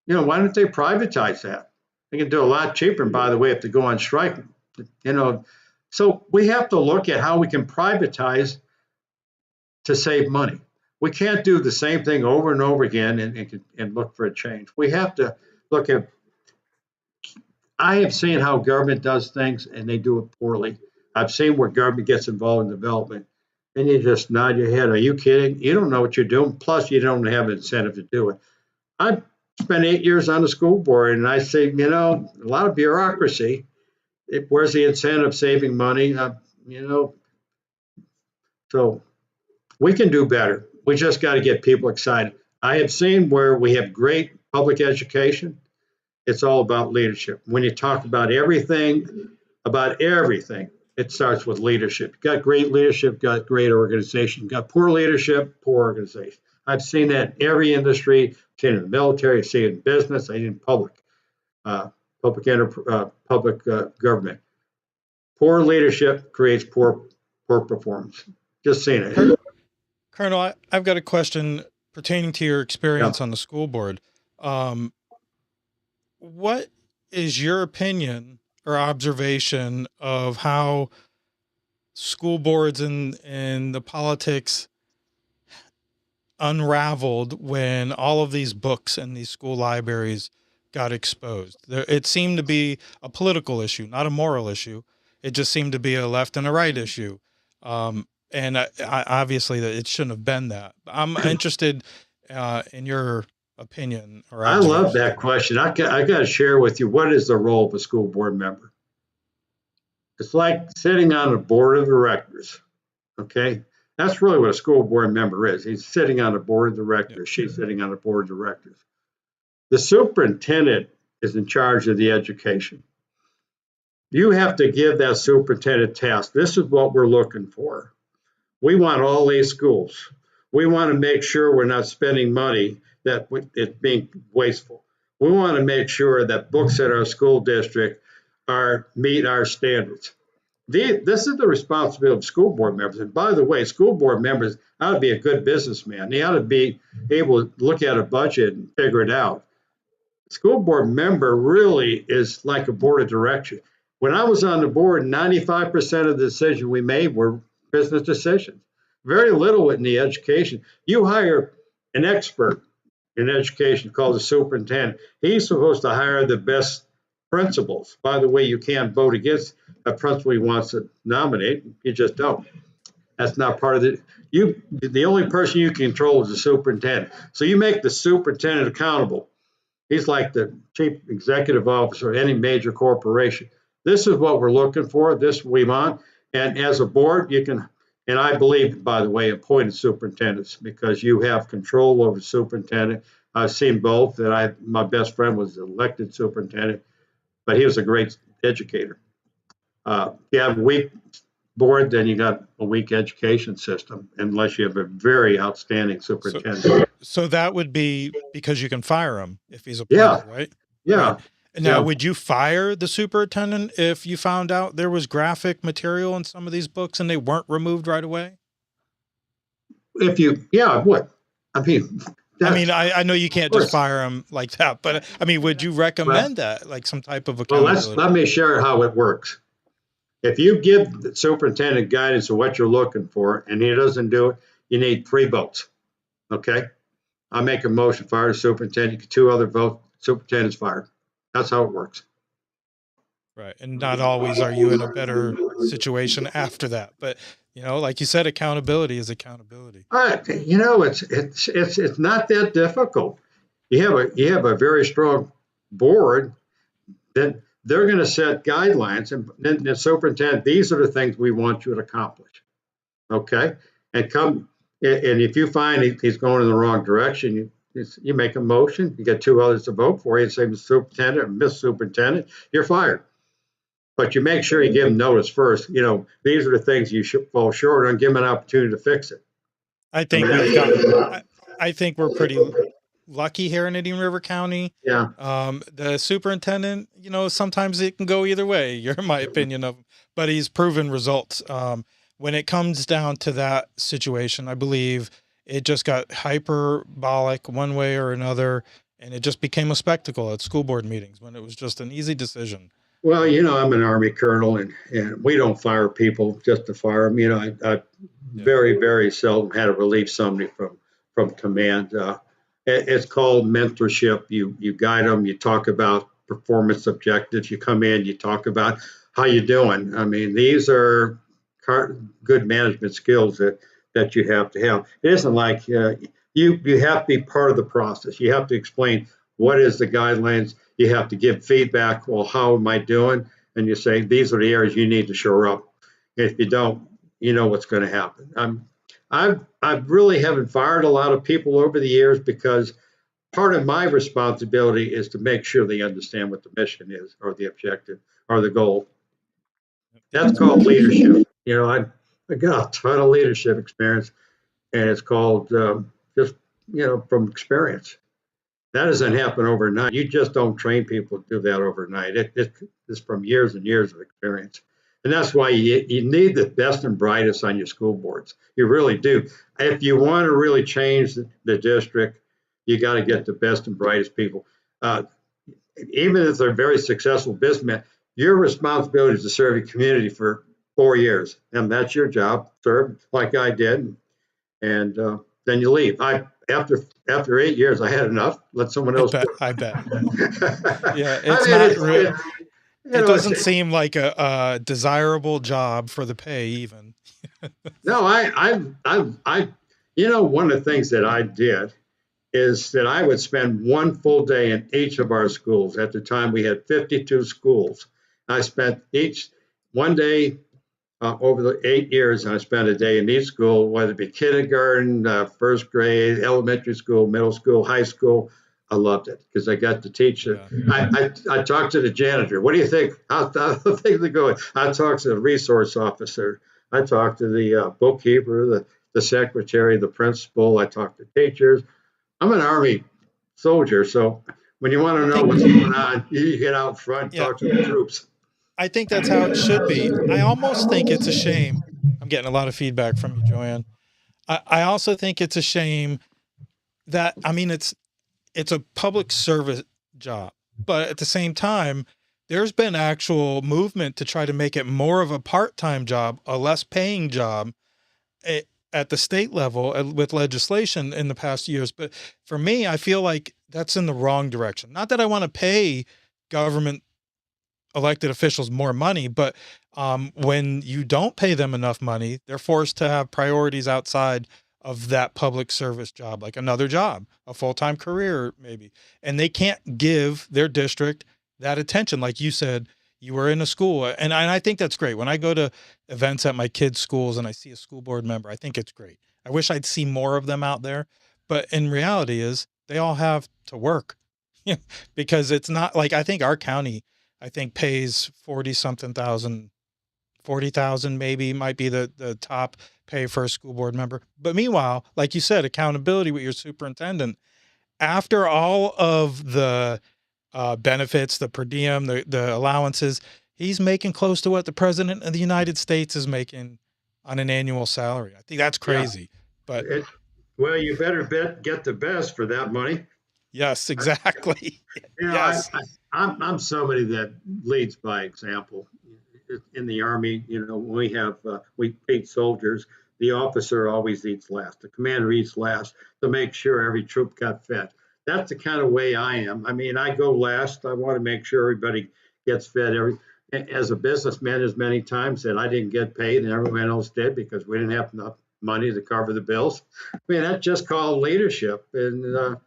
Speaker 6: why don't they privatize that? They can do a lot cheaper. And by the way, if they go on strike, so we have to look at how we can privatize to save money. We can't do the same thing over and over again and look for a change. We have to look at, I have seen how government does things and they do it poorly. I've seen where government gets involved in development and you just nod your head. Are you kidding? You don't know what you're doing. Plus, you don't have an incentive to do it. I spent 8 years on the school board and I say, a lot of bureaucracy. Where's the incentive saving money? So we can do better. We just got to get people excited. I have seen where we have great public education. It's all about leadership. When you talk about everything, it starts with leadership. You got great leadership, got great organization. You got poor leadership, poor organization. I've seen that in every industry. I've seen it in the military. I've seen it in business. I've seen it in public government. Poor leadership creates poor performance. Just saying it.
Speaker 3: Colonel, I've got a question pertaining to your experience on the school board. What is your opinion or observation of how school boards and the politics unraveled when all of these books and these school libraries got exposed? It seemed to be a political issue, not a moral issue. It just seemed to be a left and a right issue. And I obviously that it shouldn't have been that. I'm interested in your opinion.
Speaker 6: I love that question. I got to share with you, what is the role of a school board member? It's like sitting on a board of directors. Okay. That's really what a school board member is. He's sitting on a board of directors. She's sitting on a board of directors. The superintendent is in charge of the education. You have to give that superintendent task. This is what we're looking for. We want all these schools. We want to make sure we're not spending money that it's being wasteful. We want to make sure that books at our school district meet our standards. This is the responsibility of school board members. And by the way, school board members ought to be a good businessman. They ought to be able to look at a budget and figure it out. School board member really is like a board of directors. When I was on the board, 95% of the decisions we made were business decisions. Very little in the education. You hire an expert in education called the superintendent. He's supposed to hire the best principals. By the way, you can't vote against a principal he wants to nominate. You just don't. That's not part of the only person you control is the superintendent. So you make the superintendent accountable. He's like the chief executive officer of any major corporation. This is what we're looking for. This we want. And as a board, you can, and I believe, by the way, appointed superintendents because you have control over the superintendent. I've seen both. My best friend was elected superintendent, but he was a great educator. You have a weak board, then you got a weak education system, unless you have a very outstanding superintendent.
Speaker 3: So that would be because you can fire him if he's appointed, right?
Speaker 6: Yeah.
Speaker 3: Right. Now, would you fire the superintendent if you found out there was graphic material in some of these books and they weren't removed right away?
Speaker 6: I would.
Speaker 3: I know you can't just fire him like that, but would you recommend that, like some type of accountability?
Speaker 6: Well, let me share how it works. If you give the superintendent guidance of what you're looking for and he doesn't do it, you need 3 votes. Okay? I make a motion, fire the superintendent, get 2 other votes, superintendent's fired. That's how it works.
Speaker 3: Right. And not always are you in a better situation after that. But, like you said, accountability is accountability.
Speaker 6: It's not that difficult. You have a very strong board, then they're going to set guidelines, and then the superintendent, these are the things we want you to accomplish. Okay? And if you find he's going in the wrong direction, you make a motion, you get 2 others to vote for you, and say, Mr. Superintendent or Miss Superintendent, you're fired. But you make sure you give them notice first. These are the things you should fall short on, give them an opportunity to fix it.
Speaker 3: I think we're pretty lucky here in Indian River County.
Speaker 6: Yeah.
Speaker 3: The superintendent, sometimes it can go either way. You're my opinion of, but he's proven results. When it comes down to that situation, I believe it just got hyperbolic one way or another. and it just became a spectacle at school board meetings when it was just an easy decision.
Speaker 6: Well, I'm an Army colonel, and we don't fire people just to fire them. I very, very seldom had to relieve somebody from command. It's called mentorship. You guide them. You talk about performance objectives. You come in. You talk about how you doing. I mean, these are good management skills that you have to have. It isn't like you have to be part of the process. You have to explain what is the guidelines. You have to give feedback. Well, how am I doing? And you say, these are the areas you need to shore up. If you don't, you know what's going to happen. I really haven't fired a lot of people over the years because part of my responsibility is to make sure they understand what the mission is or the objective or the goal. That's called leadership. I got a ton of leadership experience, and it's called just, from experience. That doesn't happen overnight. You just don't train people to do that overnight. It's from years and years of experience. And that's why you need the best and brightest on your school boards. You really do. If you want to really change the district, you got to get the best and brightest people. Even if they're very successful businessmen, your responsibility is to serve your community for 4 years. And that's your job, serve like I did. And then you leave. After 8 years, I had enough. Let someone else.
Speaker 3: I bet. Yeah, it's real. It doesn't seem like a desirable job for the pay, even.
Speaker 6: No, one of the things that I did is that I would spend one full day in each of our schools. At the time, we had 52 schools. I spent one day over the 8 years, and I spent a day in each school, whether it be kindergarten, first grade, elementary school, middle school, high school. I loved it because I got to teach it. Yeah. I talked to the janitor. What do you think? How things are going? I talked to the resource officer. I talked to the bookkeeper, the secretary, the principal. I talked to teachers. I'm an Army soldier, so when you want to know what's going on, you get out front, talk to the troops.
Speaker 3: I think that's how it should be. I almost think it's a shame. I'm getting a lot of feedback from you, Joanne. I also think it's a shame that, it's a public service job, but at the same time, there's been actual movement to try to make it more of a part-time job, a less paying job at the state level with legislation in the past years. But for me, I feel like that's in the wrong direction. Not that I want to pay government elected officials more money, but when you don't pay them enough money, they're forced to have priorities outside of that public service job, like another job, a full-time career maybe. And they can't give their district that attention. Like you said, you were in a school, and I think that's great. When I go to events at my kids' schools and I see a school board member, I think it's great. I wish I'd see more of them out there, but in reality is they all have to work because it's not like, I think our county, pays 40,000 maybe might be the top pay for a school board member. But meanwhile, like you said, accountability with your superintendent, after all of the benefits, the per diem, the allowances, he's making close to what the president of the United States is making on an annual salary. I think that's crazy. Yeah. But
Speaker 6: well, you better get the best for that money.
Speaker 3: Yes, exactly. Yes.
Speaker 6: I'm somebody that leads by example. In the Army, we feed soldiers. The officer always eats last. The commander eats last to make sure every troop got fed. That's the kind of way I am. I go last. I want to make sure everybody gets fed. As a businessman, as many times that I didn't get paid and everyone else did because we didn't have enough money to cover the bills. That's just called leadership. And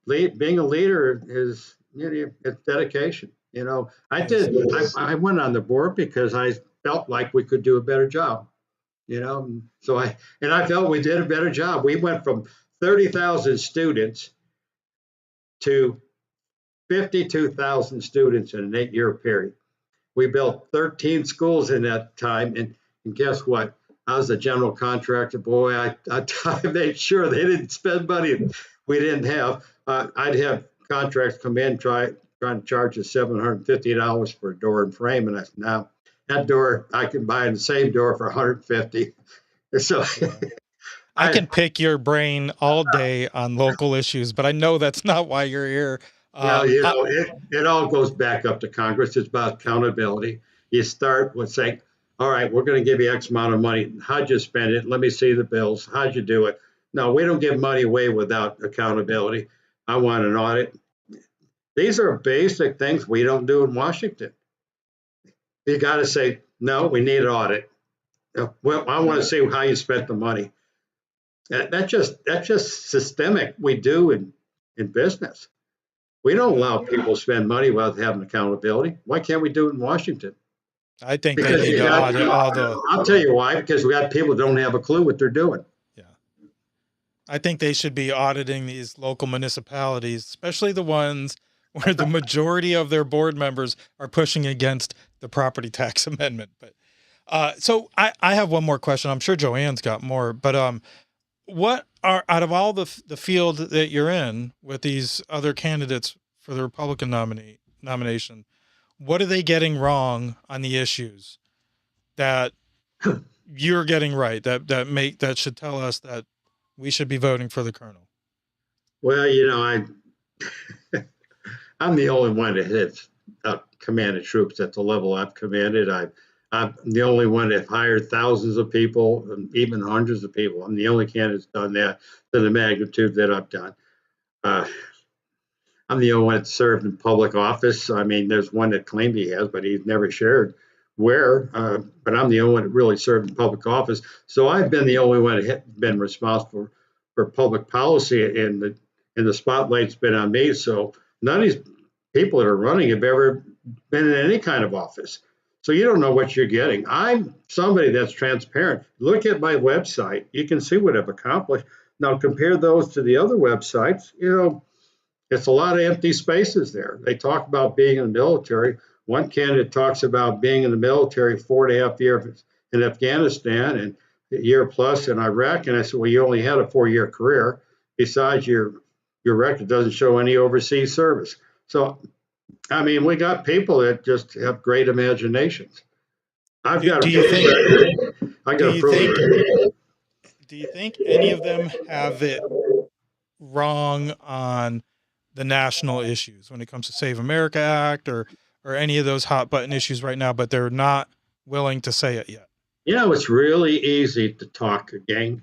Speaker 6: being a leader is it's dedication. I went on the board because I felt like we could do a better job. So I felt we did a better job. We went from 30,000 students to 52,000 students in an 8-year period. We built 13 schools in that time, and guess what? I was a general contractor. Boy, I made sure they didn't spend money we didn't have. I'd have contracts come in trying to charge us $750 for a door and frame, and I said, "Now that door I can buy the same door for $150." So
Speaker 3: I can pick your brain all day on local issues, but I know that's not why you're here.
Speaker 6: Well, it all goes back up to Congress. It's about accountability. You start with saying, all right, we're going to give you X amount of money. How'd you spend it? Let me see the bills. How'd you do it? No, we don't give money away without accountability. I want an audit. These are basic things we don't do in Washington. You got to say, no, we need an audit. Well, I want to see how you spent the money. That's just systemic. We do in business. We don't allow people to spend money without having accountability. Why can't we do it in Washington?
Speaker 3: I think they need to audit all the.
Speaker 6: I'll tell you why. Because we got people who don't have a clue what they're doing.
Speaker 3: Yeah, I think they should be auditing these local municipalities, especially the ones where the majority of their board members are pushing against the property tax amendment. But so I have one more question. I'm sure Joanne's got more, but what are, out of all the field that you're in with these other candidates for the Republican nomination, what are they getting wrong on the issues that you're getting right, that should tell us that we should be voting for the Colonel?
Speaker 6: Well, I'm the only one that has commanded troops at the level I've commanded. I'm the only one that hired thousands of people, and even hundreds of people. I'm the only candidate that's done that to the magnitude that I've done. I'm the only one that served in public office. I mean, there's one that claimed he has, but he's never shared where. But I'm the only one that really served in public office. So I've been the only one that has been responsible for public policy, and the spotlight's been on me. So none of these people that are running have ever been in any kind of office. So you don't know what you're getting. I'm somebody that's transparent. Look at my website. You can see what I've accomplished. Now compare those to the other websites. It's a lot of empty spaces there. They talk about being in the military. One candidate talks about being in the military 4.5 years in Afghanistan and a year plus in Iraq. And I said, well, you only had a 4-year career. Besides, your record doesn't show any overseas service. So I mean, we got people that just have great imaginations.
Speaker 3: Do you think any of them have it wrong on the national issues when it comes to Save America Act or any of those hot button issues right now, but they're not willing to say it yet?
Speaker 6: It's really easy to talk a game.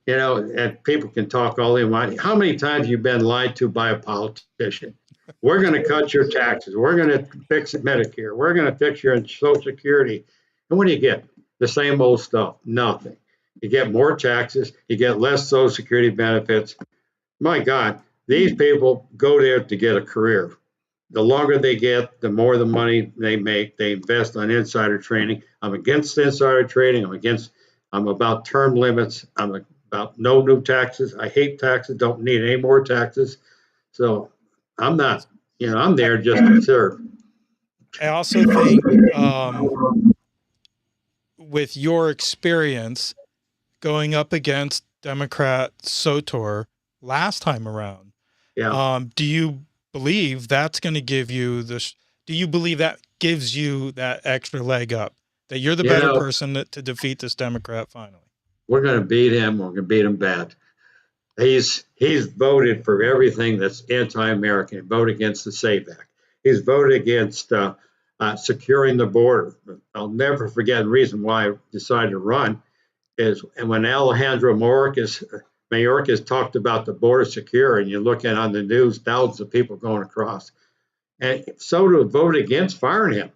Speaker 6: And people can talk all they want. How many times have you been lied to by a politician? We're going to cut your taxes. We're going to fix Medicare. We're going to fix your Social Security. And what do you get? The same old stuff. Nothing. You get more taxes. You get less Social Security benefits. My God, these people go there to get a career. The longer they get, the more the money they make. They invest on insider trading. I'm against insider trading. I'm about term limits. I'm about no new taxes. I hate taxes. Don't need any more taxes. So I'm not, I'm there just to serve.
Speaker 3: I also think with your experience going up against Democrat Sotor last time around, do you believe that's going to give you do you believe that gives you that extra leg up, that you're the better person to defeat this Democrat finally?
Speaker 6: We're going to beat him. We're going to beat him bad. He's voted for everything that's anti-American. He voted against the SAVE Act. He's voted against securing the border. I'll never forget the reason why I decided to run is when Alejandro Mayorkas talked about the border secure, and you look at on the news, thousands of people going across. And Soto voted against firing him.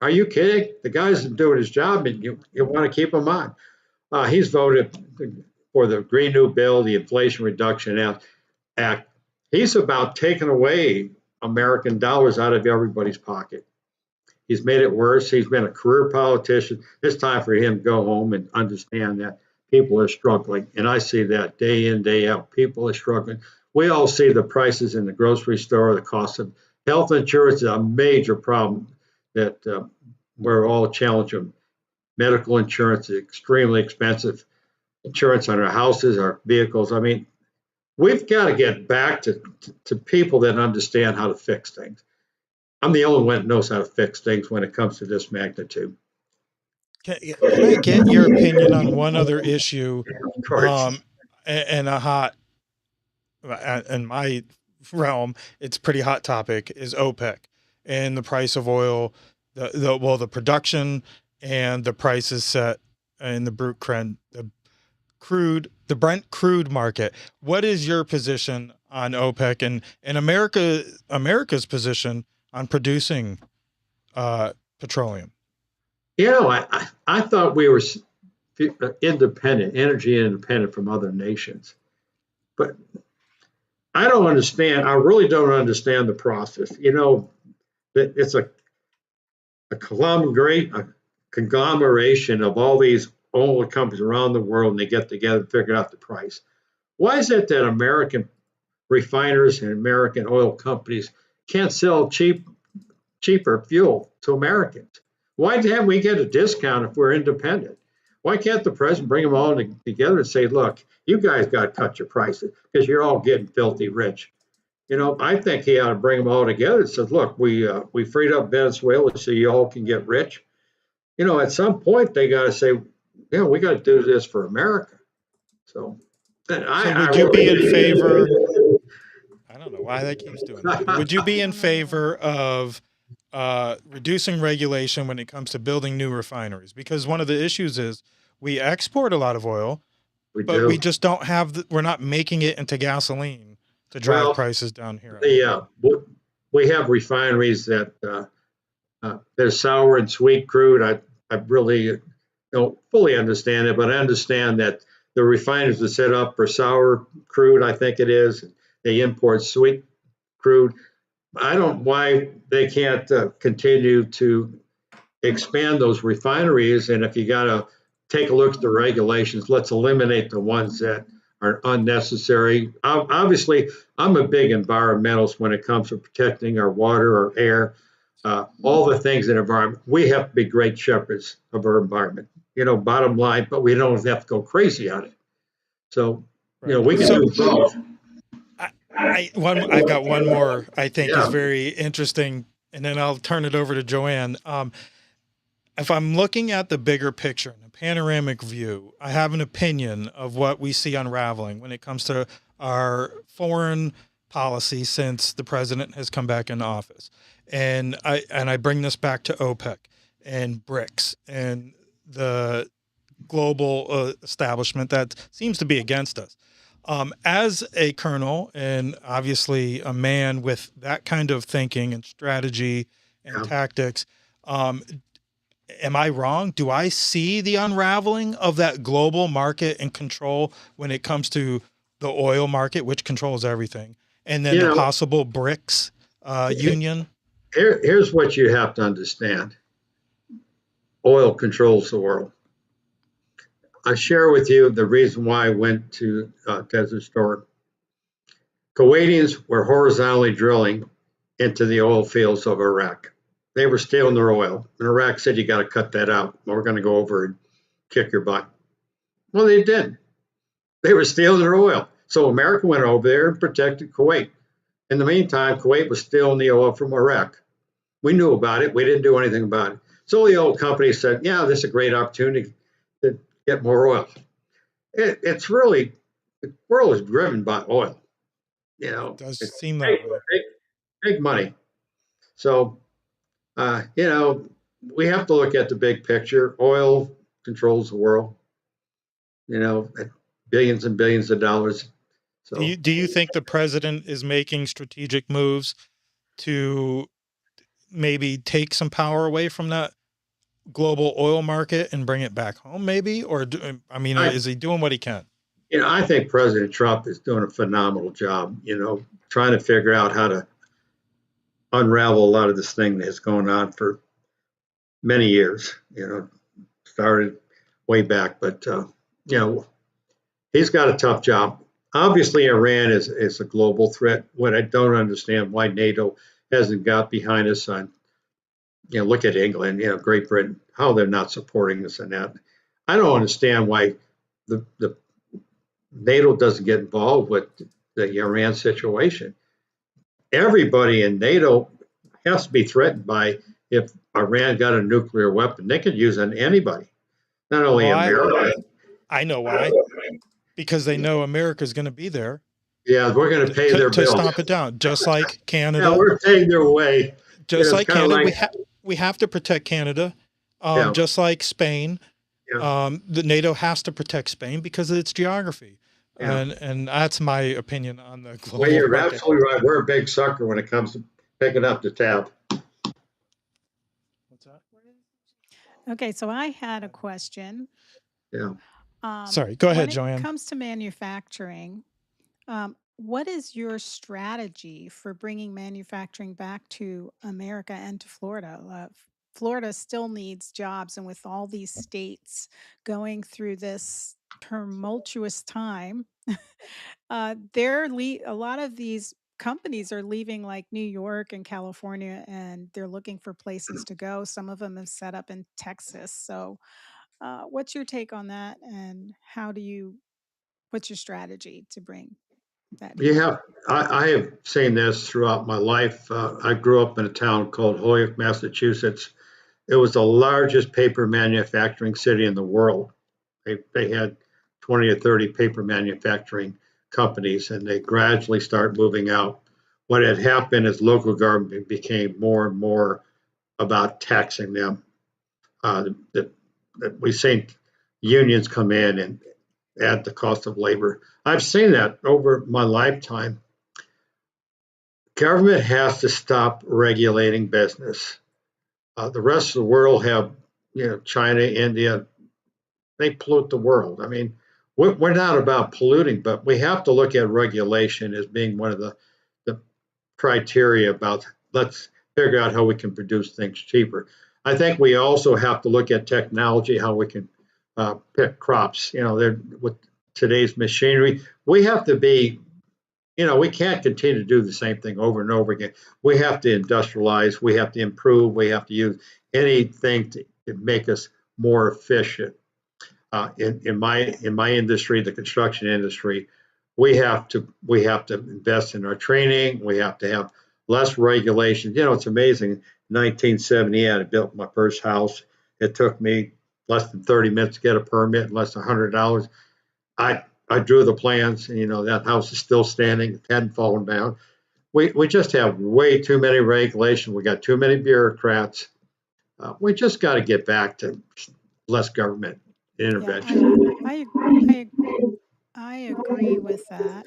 Speaker 6: Are you kidding? The guy's doing his job, and you want to keep him on. He's voted for the Green New Bill, the Inflation Reduction Act. He's about taking away American dollars out of everybody's pocket. He's made it worse. He's been a career politician. It's time for him to go home and understand that people are struggling. And I see that day in, day out. People are struggling. We all see the prices in the grocery store, the cost of health insurance is a major problem that we're all challenging. Medical insurance is extremely expensive. Insurance on our houses, our vehicles. I mean, we've got to get back to people that understand how to fix things. I'm the only one that knows how to fix things when it comes to this magnitude.
Speaker 3: Can I get your opinion on one other issue?
Speaker 6: Of course.
Speaker 3: And a hot, in my realm, it's pretty hot topic is OPEC and the price of oil, the production and the prices set in the the Brent crude market. What is your position on OPEC and America's position on producing petroleum?
Speaker 6: I thought we were independent, energy independent from other nations. But I don't understand. I really don't understand the process. It's a conglomeration of all these oil companies around the world, and they get together and figure out the price. Why is it that American refiners and American oil companies can't sell cheaper fuel to Americans? Why can't we get a discount if we're independent? Why can't the president bring them all together and say, look, you guys got to cut your prices because you're all getting filthy rich? I think he ought to bring them all together and says, look, we freed up Venezuela so you all can get rich. At some point they got to say, we got to do this for America. So
Speaker 3: would you be in favor? I don't know why that keeps doing that. Would you be in favor of reducing regulation when it comes to building new refineries? Because one of the issues is we export a lot of oil, but we just don't have we're not making it into gasoline to drive prices down here.
Speaker 6: We have refineries that there's sour and sweet crude. I really don't fully understand it, but I understand that the refineries are set up for sour crude, I think it is. They import sweet crude. I don't know why they can't continue to expand those refineries. And if you got to take a look at the regulations, let's eliminate the ones that are unnecessary. Obviously, I'm a big environmentalist when it comes to protecting our water, our air, all the things in the environment. We have to be great shepherds of our environment, bottom line, but we don't have to go crazy on it. So, we can do both.
Speaker 3: I've got one more I think is very interesting, and then I'll turn it over to Joanne. If I'm looking at the bigger picture and a panoramic view, I have an opinion of what we see unraveling when it comes to our foreign policy since the president has come back into office. And I bring this back to OPEC and BRICS and the global establishment that seems to be against us. As a colonel and obviously a man with that kind of thinking and strategy and tactics, am I wrong? Do I see the unraveling of that global market and control when it comes to the oil market, which controls everything, and then the possible BRICS union?
Speaker 6: Here's what you have to understand. Oil controls the world. I share with you the reason why I went to Desert Storm. Kuwaitis were horizontally drilling into the oil fields of Iraq. They were stealing their oil. And Iraq said, you got to cut that out. We're going to go over and kick your butt. Well, they did. They were stealing their oil. So America went over there and protected Kuwait. In the meantime, Kuwait was stealing the oil from Iraq. We knew about it. We didn't do anything about it. So the oil company said, this is a great opportunity to get more oil. It's really, the world is driven by oil.
Speaker 3: It does seem that way.
Speaker 6: Big money. So, we have to look at the big picture. Oil controls the world, at billions and billions of dollars. So,
Speaker 3: do you think the president is making strategic moves to maybe take some power away from that global oil market and bring it back home, maybe? Or, is he doing what he can?
Speaker 6: I think President Trump is doing a phenomenal job, trying to figure out how to unravel a lot of this thing that's going on for many years, started way back, but, he's got a tough job. Obviously, Iran is a global threat. What I don't understand why NATO hasn't got behind us on, look at England, Great Britain, how they're not supporting us in that. I don't understand why the NATO doesn't get involved with the Iran situation. Everybody in NATO has to be threatened by if Iran got a nuclear weapon, they could use it on anybody, not only
Speaker 3: Well,
Speaker 6: America.
Speaker 3: I know why. Because they know America's going to be there
Speaker 6: Yeah, we're going to pay their
Speaker 3: to
Speaker 6: bills.
Speaker 3: stomp it down, just like
Speaker 6: Yeah,
Speaker 3: Canada.
Speaker 6: we're paying their way.
Speaker 3: Just
Speaker 6: It's
Speaker 3: like
Speaker 6: kind of
Speaker 3: Canada,
Speaker 6: like,
Speaker 3: we have to protect Canada.
Speaker 6: yeah,
Speaker 3: Just like Spain,
Speaker 6: yeah,
Speaker 3: the NATO has to protect Spain because of its geography,
Speaker 6: yeah.
Speaker 3: and that's my opinion on the global
Speaker 6: Well, you're
Speaker 3: market.
Speaker 6: absolutely right. We're a big sucker when it comes to picking up the tab.
Speaker 3: What's that?
Speaker 2: Okay, so I had a question.
Speaker 6: Yeah.
Speaker 3: Sorry, go
Speaker 2: When
Speaker 3: ahead,
Speaker 2: it
Speaker 3: Joanne.
Speaker 2: comes to manufacturing, what is your strategy for bringing manufacturing back to America and to Florida? Florida still needs jobs, and with all these states going through this tumultuous time, a lot of these companies are leaving like New York and California, and they're looking for places to go. Some of them have set up in Texas. So, what's your take on that, and what's your strategy to bring that here?
Speaker 6: Yeah, I have seen this throughout my life. I grew up in a town called Holyoke, Massachusetts. It was the largest paper manufacturing city in the world. They had 20 or 30 paper manufacturing companies, and they gradually start moving out. What had happened is local government became more and more about taxing them. We've seen unions come in and add the cost of labor. I've seen that over my lifetime. Government has to stop regulating business. The rest of the world have, China, India, they pollute the world. I mean, we're not about polluting, but we have to look at regulation as being one of the criteria about let's figure out how we can produce things cheaper. I think we also have to look at technology, how we can pick crops. With today's machinery, we have to be, we can't continue to do the same thing over and over again. We have to industrialize, we have to improve, we have to use anything to make us more efficient. In my industry, the construction industry, we have to invest in our training. We have to have less regulation. It's amazing. In 1978, I built my first house. It took me less than 30 minutes to get a permit, less than $100. I drew the plans, and that house is still standing. It hadn't fallen down. We just have way too many regulations. We got too many bureaucrats. We just got to get back to less government
Speaker 2: Yeah,
Speaker 6: intervention.
Speaker 2: I agree with that.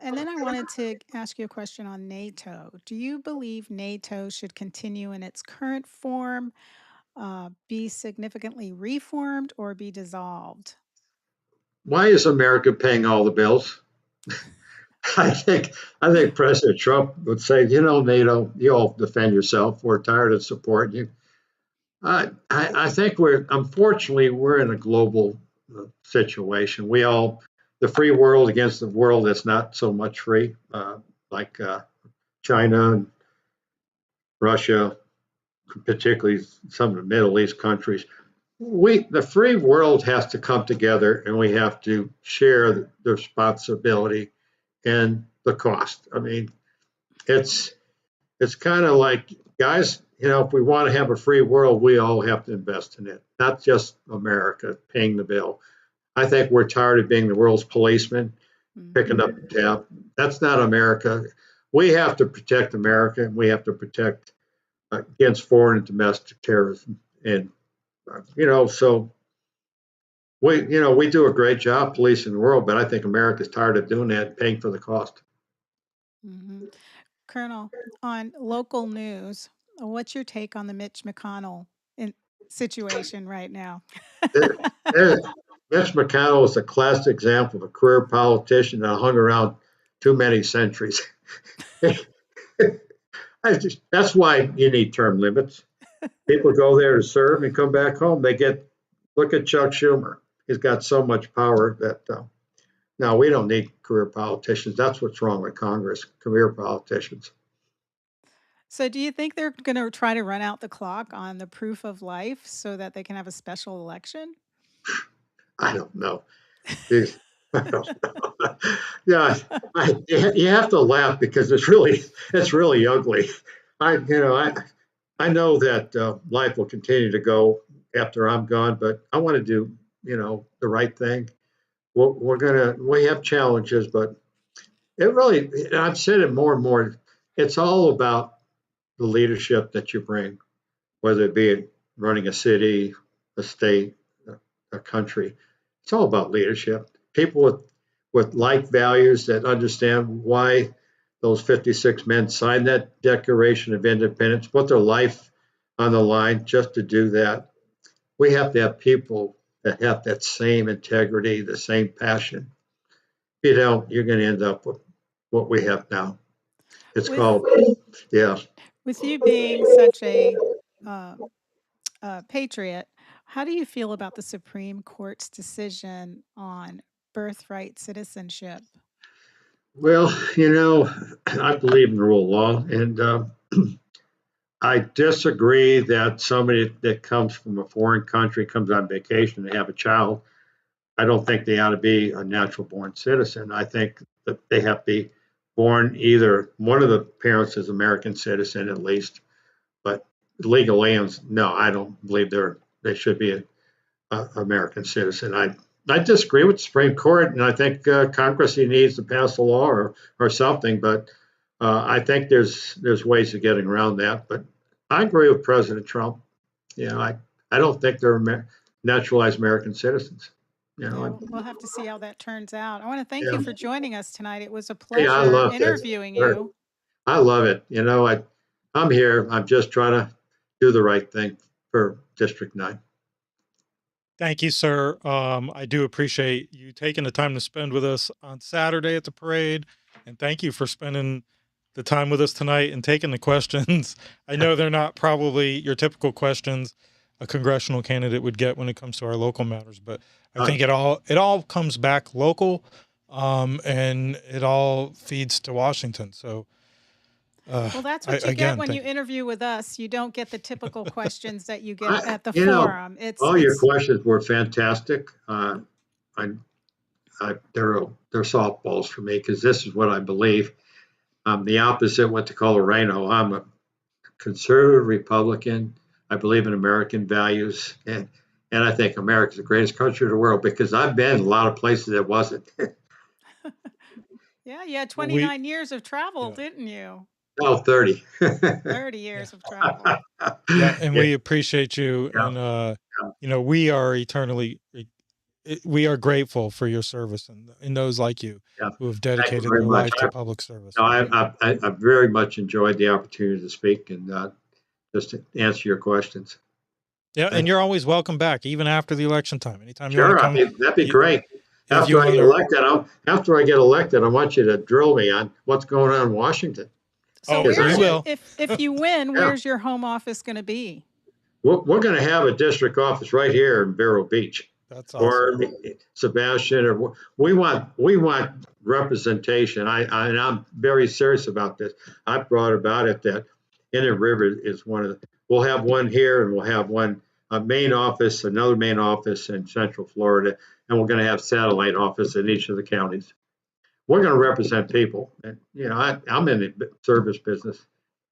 Speaker 2: And then I wanted to ask you a question on NATO. Do you believe NATO should continue in its current form, be significantly reformed, or be dissolved?
Speaker 6: Why is America paying all the bills? I think President Trump would say, NATO, you all defend yourself. We're tired of supporting you. I think unfortunately we're in a global situation. The free world against the world that's not so much free, like China and Russia, particularly some of the Middle East countries. The free world has to come together, and we have to share the responsibility and the cost. I mean, it's kind of like, guys, if we want to have a free world, we all have to invest in it, not just America paying the bill. I think we're tired of being the world's policeman, picking up the tab. That's not America. We have to protect America, and we have to protect against foreign and domestic terrorism. And so we do a great job policing the world, but I think America's tired of doing that and paying for the cost.
Speaker 2: hmm Colonel, on local news, what's your take on the Mitch McConnell situation right now?
Speaker 6: There- there- Mitch McConnell is a classic example of a career politician that hung around too many centuries. That's why you need term limits. People go there to serve and come back home. Look at Chuck Schumer. He's got so much power that no, we don't need career politicians. That's what's wrong with Congress, career politicians.
Speaker 2: So, do you think they're going to try to run out the clock on the proof of life so that they can have a special election?
Speaker 6: I don't know. Jeez, I don't know. Yeah, you have to laugh because it's really ugly. I I know that life will continue to go after I'm gone, but I want to do, the right thing. We have challenges, but it really, I've said it more and more. It's all about the leadership that you bring, whether it be running a city, a state, a country. It's all about leadership. People with like values that understand why those 56 men signed that Declaration of Independence, put their life on the line just to do that. We have to have people that have that same integrity, the same passion. If you don't, you're going to end up with what we have now. It's
Speaker 2: With
Speaker 6: called, yeah.
Speaker 2: with you being such uh, a patriot, how do you feel about the Supreme Court's decision on birthright citizenship?
Speaker 6: Well, I believe in the rule of law, and I disagree that somebody that comes from a foreign country comes on vacation and have a child. I don't think they ought to be a natural born citizen. I think that they have to be born either one of the parents is American citizen at least, but legal aliens, no, I don't believe they should be a American citizen. I disagree with the Supreme Court, and I think Congress needs to pass a law or something. But I think there's ways of getting around that. But I agree with President Trump. I don't think they're naturalized American citizens.
Speaker 2: Yeah, we'll have to see how that turns out. I want to thank you
Speaker 6: Yeah,
Speaker 2: for joining us tonight. It was a
Speaker 6: yeah, I
Speaker 2: pleasure
Speaker 6: love this.
Speaker 2: interviewing you.
Speaker 6: I love it. I'm here. I'm just trying to do the right thing for District 9.
Speaker 3: Thank you, sir. I do appreciate you taking the time to spend with us on Saturday at the parade. And thank you for spending the time with us tonight and taking the questions. I know they're not probably your typical questions a congressional candidate would get when it comes to our local matters, but I think it all comes back local, and it all feeds to Washington. So,
Speaker 2: Well, that's what you
Speaker 3: again,
Speaker 2: get when you
Speaker 3: thank you.
Speaker 2: interview with us. You don't get the typical questions that you get
Speaker 6: I,
Speaker 2: at the
Speaker 6: you know,
Speaker 2: forum.
Speaker 6: all your questions were fantastic. I, they're softballs for me because this is what I believe. I'm the opposite what to call a rhino. I'm a conservative Republican. I believe in American values, and I think America's the greatest country in the world because I've been in a lot of places that wasn't.
Speaker 2: Yeah, you had
Speaker 3: We,
Speaker 2: 29 years of travel,
Speaker 3: yeah,
Speaker 2: didn't you?
Speaker 6: Oh, 30.
Speaker 2: 30
Speaker 3: yeah,
Speaker 2: years of travel.
Speaker 3: yeah, and
Speaker 6: Yeah,
Speaker 3: we appreciate you,
Speaker 6: yeah,
Speaker 3: and we are we are grateful for your service and those like you
Speaker 6: yeah.
Speaker 3: who have
Speaker 6: Thank you
Speaker 3: dedicated
Speaker 6: very
Speaker 3: their
Speaker 6: much.
Speaker 3: life to public service.
Speaker 6: No, I very much enjoyed the opportunity to speak and just to answer your questions.
Speaker 3: Yeah, and
Speaker 6: Thank you.
Speaker 3: you're always welcome back, even after the election time. Anytime you want to
Speaker 6: Sure,
Speaker 3: come,
Speaker 6: that'd be
Speaker 3: you,
Speaker 6: great.
Speaker 3: if you want to.
Speaker 6: After I get elected, I want you to drill me on what's going on in Washington.
Speaker 2: So
Speaker 3: Oh,
Speaker 6: Because
Speaker 3: we will.
Speaker 2: if you win,
Speaker 6: yeah,
Speaker 2: where's your home office going to be?
Speaker 6: we're going to have a district office right here in Vero Beach,
Speaker 3: That's awesome.
Speaker 6: or Sebastian, or we want representation. And I'm very serious about this. I brought about it that Indian River is one of the. We'll have one here, and we'll have a main office, another main office in Central Florida, and we're going to have satellite office in each of the counties. We're going to represent people, and I'm in the service business,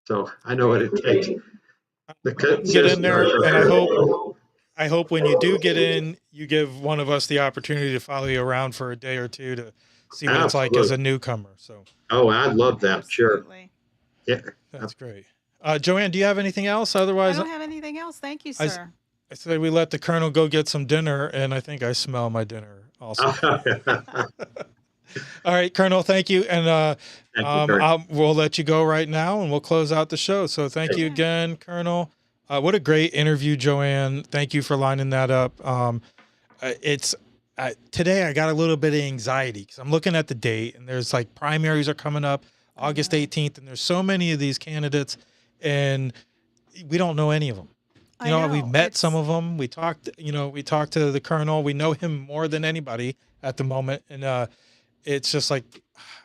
Speaker 6: so I know what it takes.
Speaker 3: You can get in there, and I hope when you do get in, you give one of us the opportunity to follow you around for a day or two to see what it's like as a newcomer. So,
Speaker 6: Oh, I'd love that.
Speaker 2: Absolutely.
Speaker 6: Sure. Yeah.
Speaker 3: that's great. Joanne, do you have anything else?
Speaker 2: I
Speaker 3: Otherwise,
Speaker 2: don't have anything else. Thank you,
Speaker 3: I,
Speaker 2: sir.
Speaker 3: I said we let the Colonel go get some dinner, and I think I smell my dinner also. All right, Colonel, thank you. And we'll let you go right now, and we'll close out the show. So thank you again, Colonel. What a great interview, Joanne. Thank you for lining that up. Today I got a little bit of anxiety because I'm looking at the date, and there's like primaries are coming up August 18th, and there's so many of these candidates, and we don't know any of them. We've met some of them. We talked to the Colonel. We know him more than anybody at the moment, and it's just like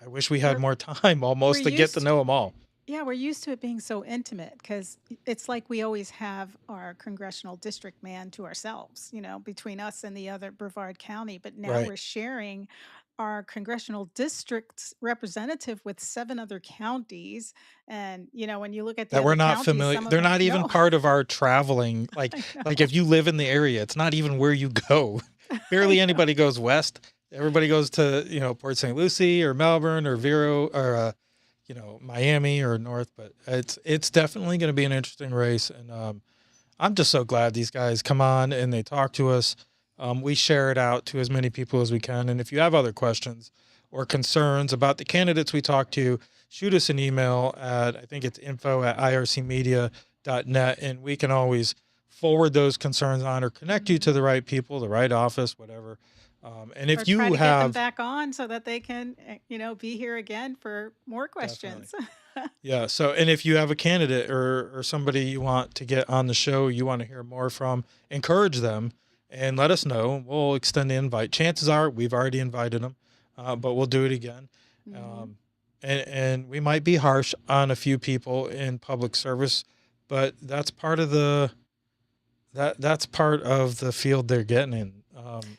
Speaker 3: I wish we had more time almost to get to know them all.
Speaker 2: Yeah, we're used to it being so intimate because it's like we always have our congressional district man to ourselves, between us and the other Brevard County. But now
Speaker 3: Right.
Speaker 2: we're sharing our congressional district representative with 7 other counties. And, when you look at the
Speaker 3: That we're
Speaker 2: other
Speaker 3: not
Speaker 2: counties,
Speaker 3: familiar.
Speaker 2: some of
Speaker 3: They're
Speaker 2: them,
Speaker 3: not even
Speaker 2: no,
Speaker 3: part of our traveling.
Speaker 2: I
Speaker 3: Like
Speaker 2: know,
Speaker 3: if you live in the area, it's not even where you go.
Speaker 2: I
Speaker 3: Barely
Speaker 2: know.
Speaker 3: anybody goes west. Everybody goes to, Port St. Lucie or Melbourne or Vero or, Miami or North, but it's definitely going to be an interesting race. And, I'm just so glad these guys come on and they talk to us. We share it out to as many people as we can. And if you have other questions or concerns about the candidates we talk to, shoot us an email at, I think it's info@ircmedia.net, and we can always forward those concerns on or connect you to the right people, the right office, whatever. And
Speaker 2: Or
Speaker 3: if
Speaker 2: try
Speaker 3: you
Speaker 2: to get them
Speaker 3: have,
Speaker 2: back on so that they can, be here again for more
Speaker 3: definitely.
Speaker 2: questions.
Speaker 3: Yeah. So, and if you have a candidate or somebody you want to get on the show, you want to hear more from, encourage them and let us know. We'll extend the invite. Chances are we've already invited them, but we'll do it again.
Speaker 2: Mhm.
Speaker 3: And we might be harsh on a few people in public service, but that's part of that's part of the field they're getting in.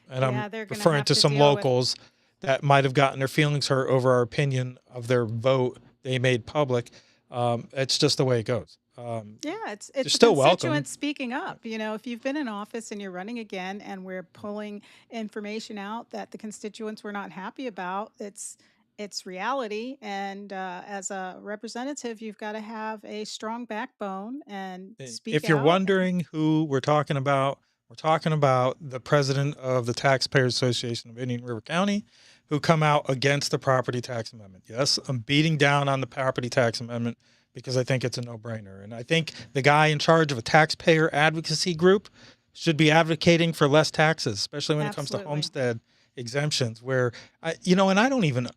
Speaker 3: And I'm
Speaker 2: Yeah, they're going to
Speaker 3: referring
Speaker 2: have
Speaker 3: to
Speaker 2: to
Speaker 3: some
Speaker 2: deal with.
Speaker 3: locals that might have gotten their feelings hurt over our opinion of their vote they made public. It's just the way it goes.
Speaker 2: Yeah,
Speaker 3: They're
Speaker 2: it's the
Speaker 3: still welcome.
Speaker 2: constituents speaking up. If you've been in office and you're running again, and we're pulling information out that the constituents were not happy about, it's reality. And as a representative, you've got to have a strong backbone and speak
Speaker 3: If you're
Speaker 2: out.
Speaker 3: wondering who we're talking about the president of the Taxpayers Association of Indian River County, who come out against the property tax amendment. Yes, I'm beating down on the property tax amendment because I think it's a no-brainer. And I think the guy in charge of a taxpayer advocacy group should be advocating for less taxes, especially when it comes to
Speaker 2: Absolutely.
Speaker 3: homestead exemptions, where and I don't even,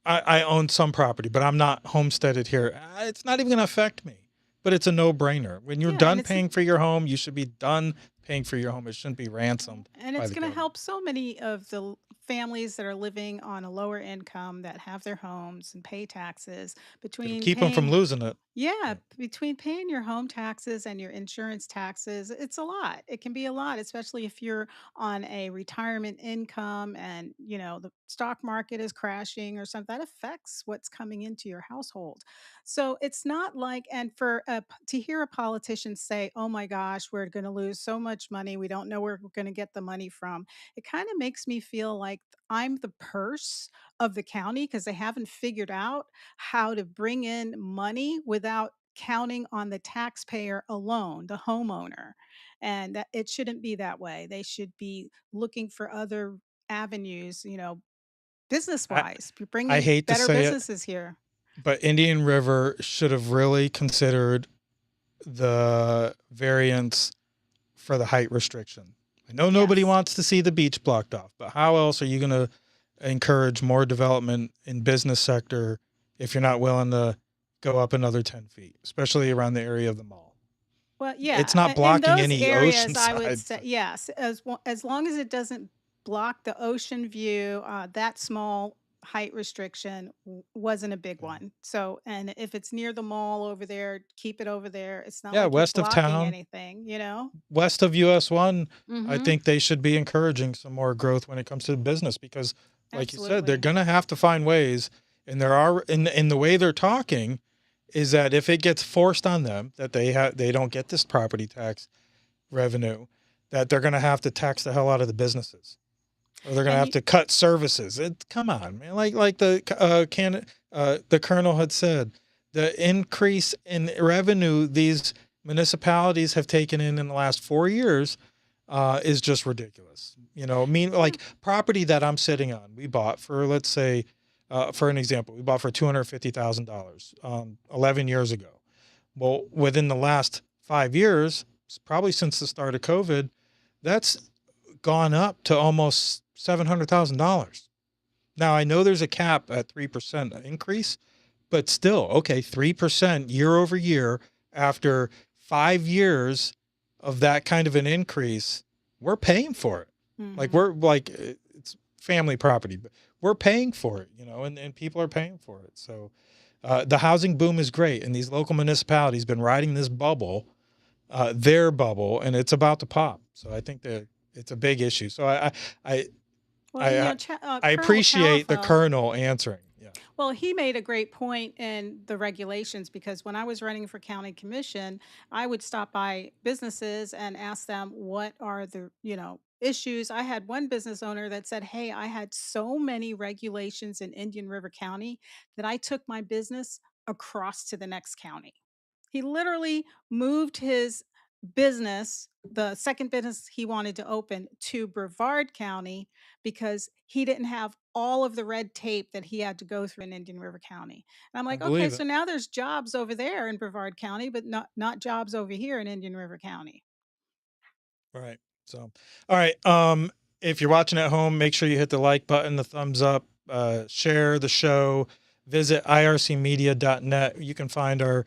Speaker 3: I own some property, but I'm not homesteaded here. It's not even going to affect me, but it's a no-brainer. When you're
Speaker 2: Yeah, and
Speaker 3: done
Speaker 2: it's
Speaker 3: paying for your home, you should be done paying for your home. It shouldn't be ransomed
Speaker 2: And
Speaker 3: by
Speaker 2: it's
Speaker 3: the
Speaker 2: going to
Speaker 3: government.
Speaker 2: help so many of the families that are living on a lower income that have their homes and pay taxes
Speaker 3: It'll
Speaker 2: between
Speaker 3: keep them from
Speaker 2: paying.
Speaker 3: losing it.
Speaker 2: Yeah,
Speaker 3: Yeah.
Speaker 2: between paying your home taxes and your insurance taxes, it's a lot. It can be a lot, especially if you're on a retirement income and, the stock market is crashing or something. That affects what's coming into your household. So it's not like, and to hear a politician say, oh my gosh, we're going to lose so much money. We don't know where we're going to get the money from. It kind of makes me feel like I'm the purse of the county because they haven't figured out how to bring in money without counting on the taxpayer alone, the homeowner. And that it shouldn't be that way. They should be looking for other avenues, business
Speaker 3: I,
Speaker 2: wise,
Speaker 3: I
Speaker 2: bringing
Speaker 3: hate to
Speaker 2: better
Speaker 3: say it,
Speaker 2: businesses here.
Speaker 3: but Indian River should have really considered the variance for the height restriction. I know nobody
Speaker 2: Yes,
Speaker 3: wants to see the beach blocked off, but how else are you going to encourage more development in business sector if you're not willing to go up another 10 feet, especially around the area of the mall?
Speaker 2: well,
Speaker 3: It's
Speaker 2: yeah,
Speaker 3: not
Speaker 2: in
Speaker 3: blocking
Speaker 2: those
Speaker 3: any
Speaker 2: areas, I would
Speaker 3: oceanside.
Speaker 2: say yes, as long as it doesn't block the ocean view. That small height restriction wasn't a big
Speaker 3: Yeah.
Speaker 2: one. So, and if it's near the mall over there, keep it over there. It's not
Speaker 3: Yeah,
Speaker 2: like you're
Speaker 3: west of
Speaker 2: blocking
Speaker 3: town,
Speaker 2: anything.
Speaker 3: west of US 1, I
Speaker 2: Mm-hmm.
Speaker 3: think they should be encouraging some more growth when it comes to business because like you said, they're
Speaker 2: Absolutely.
Speaker 3: going to have to find ways, and there are in the way they're talking is that if it gets forced on them that they don't get this property tax revenue, that they're going to have to tax the hell out of the businesses, or they're going to
Speaker 2: And
Speaker 3: have
Speaker 2: you,
Speaker 3: to cut services. Come on, man. Like the colonel had said, the increase in revenue these municipalities have taken in the last 4 years is just ridiculous.
Speaker 2: yeah,
Speaker 3: Like property that I'm sitting on, we bought for, let's say, for an example, we bought for $250,000 11 years ago. Well, within the last 5 years, probably since the start of COVID, that's gone up to almost $700,000. Now I know there's a cap at 3% increase, but still, okay, 3% year over year after 5 years of that kind of an increase, we're paying for it. Like
Speaker 2: mm-hmm.
Speaker 3: we're like it's family property, but we're paying for it, and people are paying for it. So the housing boom is great, and these local municipalities been riding this bubble, their bubble, and it's about to pop. So I think that it's a big issue. So I
Speaker 2: Well, you know,
Speaker 3: I
Speaker 2: Colonel
Speaker 3: appreciate the
Speaker 2: Chalifoux,
Speaker 3: Colonel answering. Yeah.
Speaker 2: well, he made a great point in the regulations because when I was running for county commission, I would stop by businesses and ask them what are the, issues. I had one business owner that said, "Hey, I had so many regulations in Indian River County that I took my business across to the next county." He literally moved his business, the second business he wanted to open, to Brevard County because he didn't have all of the red tape that he had to go through in Indian River County. And I'm
Speaker 3: I
Speaker 2: like, okay,
Speaker 3: believe
Speaker 2: so
Speaker 3: it.
Speaker 2: now there's jobs over there in Brevard County, but not jobs over here in Indian River County.
Speaker 3: Right. So, all right. If you're watching at home, make sure you hit the like button, the thumbs up, share the show, visit ircmedia.net. You can find our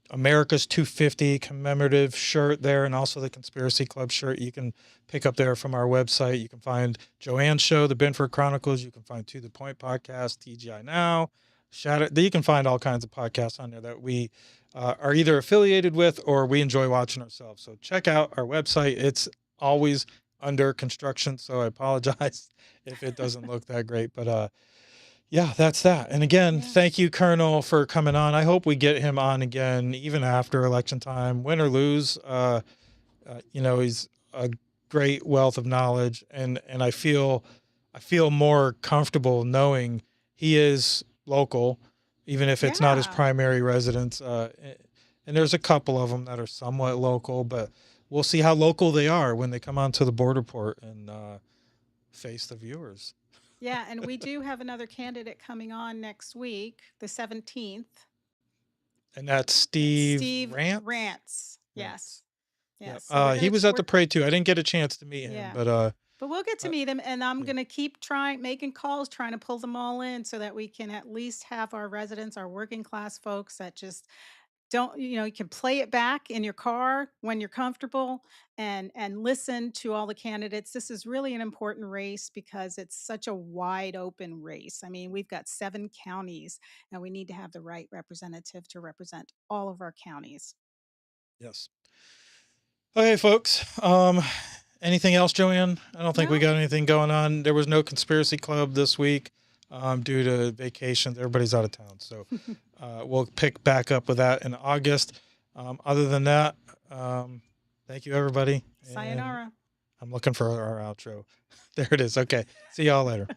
Speaker 3: America's 250 commemorative shirt there, and also the Conspiracy Club shirt you can pick up there from our website. You can find Joanne's show, The Binford Chronicles. You can find To The Point podcast, TGI Now, Shadow. You can find all kinds of podcasts on there that we are either affiliated with or we enjoy watching ourselves. So check out our website. It's always under construction, so I apologize if it doesn't look that great, but yeah, that's that. And again,
Speaker 2: Yeah.
Speaker 3: thank you, Colonel, for coming on. I hope we get him on again, even after election time, win or lose. He's a great wealth of knowledge, and I feel more comfortable knowing he is local, even if it's not his
Speaker 2: Yeah.
Speaker 3: primary residence. And there's a couple of them that are somewhat local, but we'll see how local they are when they come onto the board report and face the viewers.
Speaker 2: Yeah, and we do have another candidate coming on next week, the 17th.
Speaker 3: And that's Steve Rance.
Speaker 2: Rance. Yes.
Speaker 3: Rance.
Speaker 2: Yes.
Speaker 3: Yep.
Speaker 2: So
Speaker 3: He was at the parade too. I didn't get a chance to meet him,
Speaker 2: Yeah.
Speaker 3: but
Speaker 2: we'll get to meet him, and I'm
Speaker 3: yeah.
Speaker 2: going to keep making calls, trying to pull them all in so that we can at least have our residents, our working class folks that just don't, you can play it back in your car when you're comfortable and listen to all the candidates. This is really an important race because it's such a wide open race. I mean, we've got 7 counties and we need to have the right representative to represent all of our counties.
Speaker 3: Yes. Okay, folks. Anything else, Joanne? I don't think we
Speaker 2: No.
Speaker 3: got anything going on. There was no Conspiracy Club this week due to vacations. Everybody's out of town. So we'll pick back up with that in August. Other than that, thank you, everybody.
Speaker 2: Sayonara.
Speaker 3: And I'm looking for our outro. There it is. Okay. See y'all later.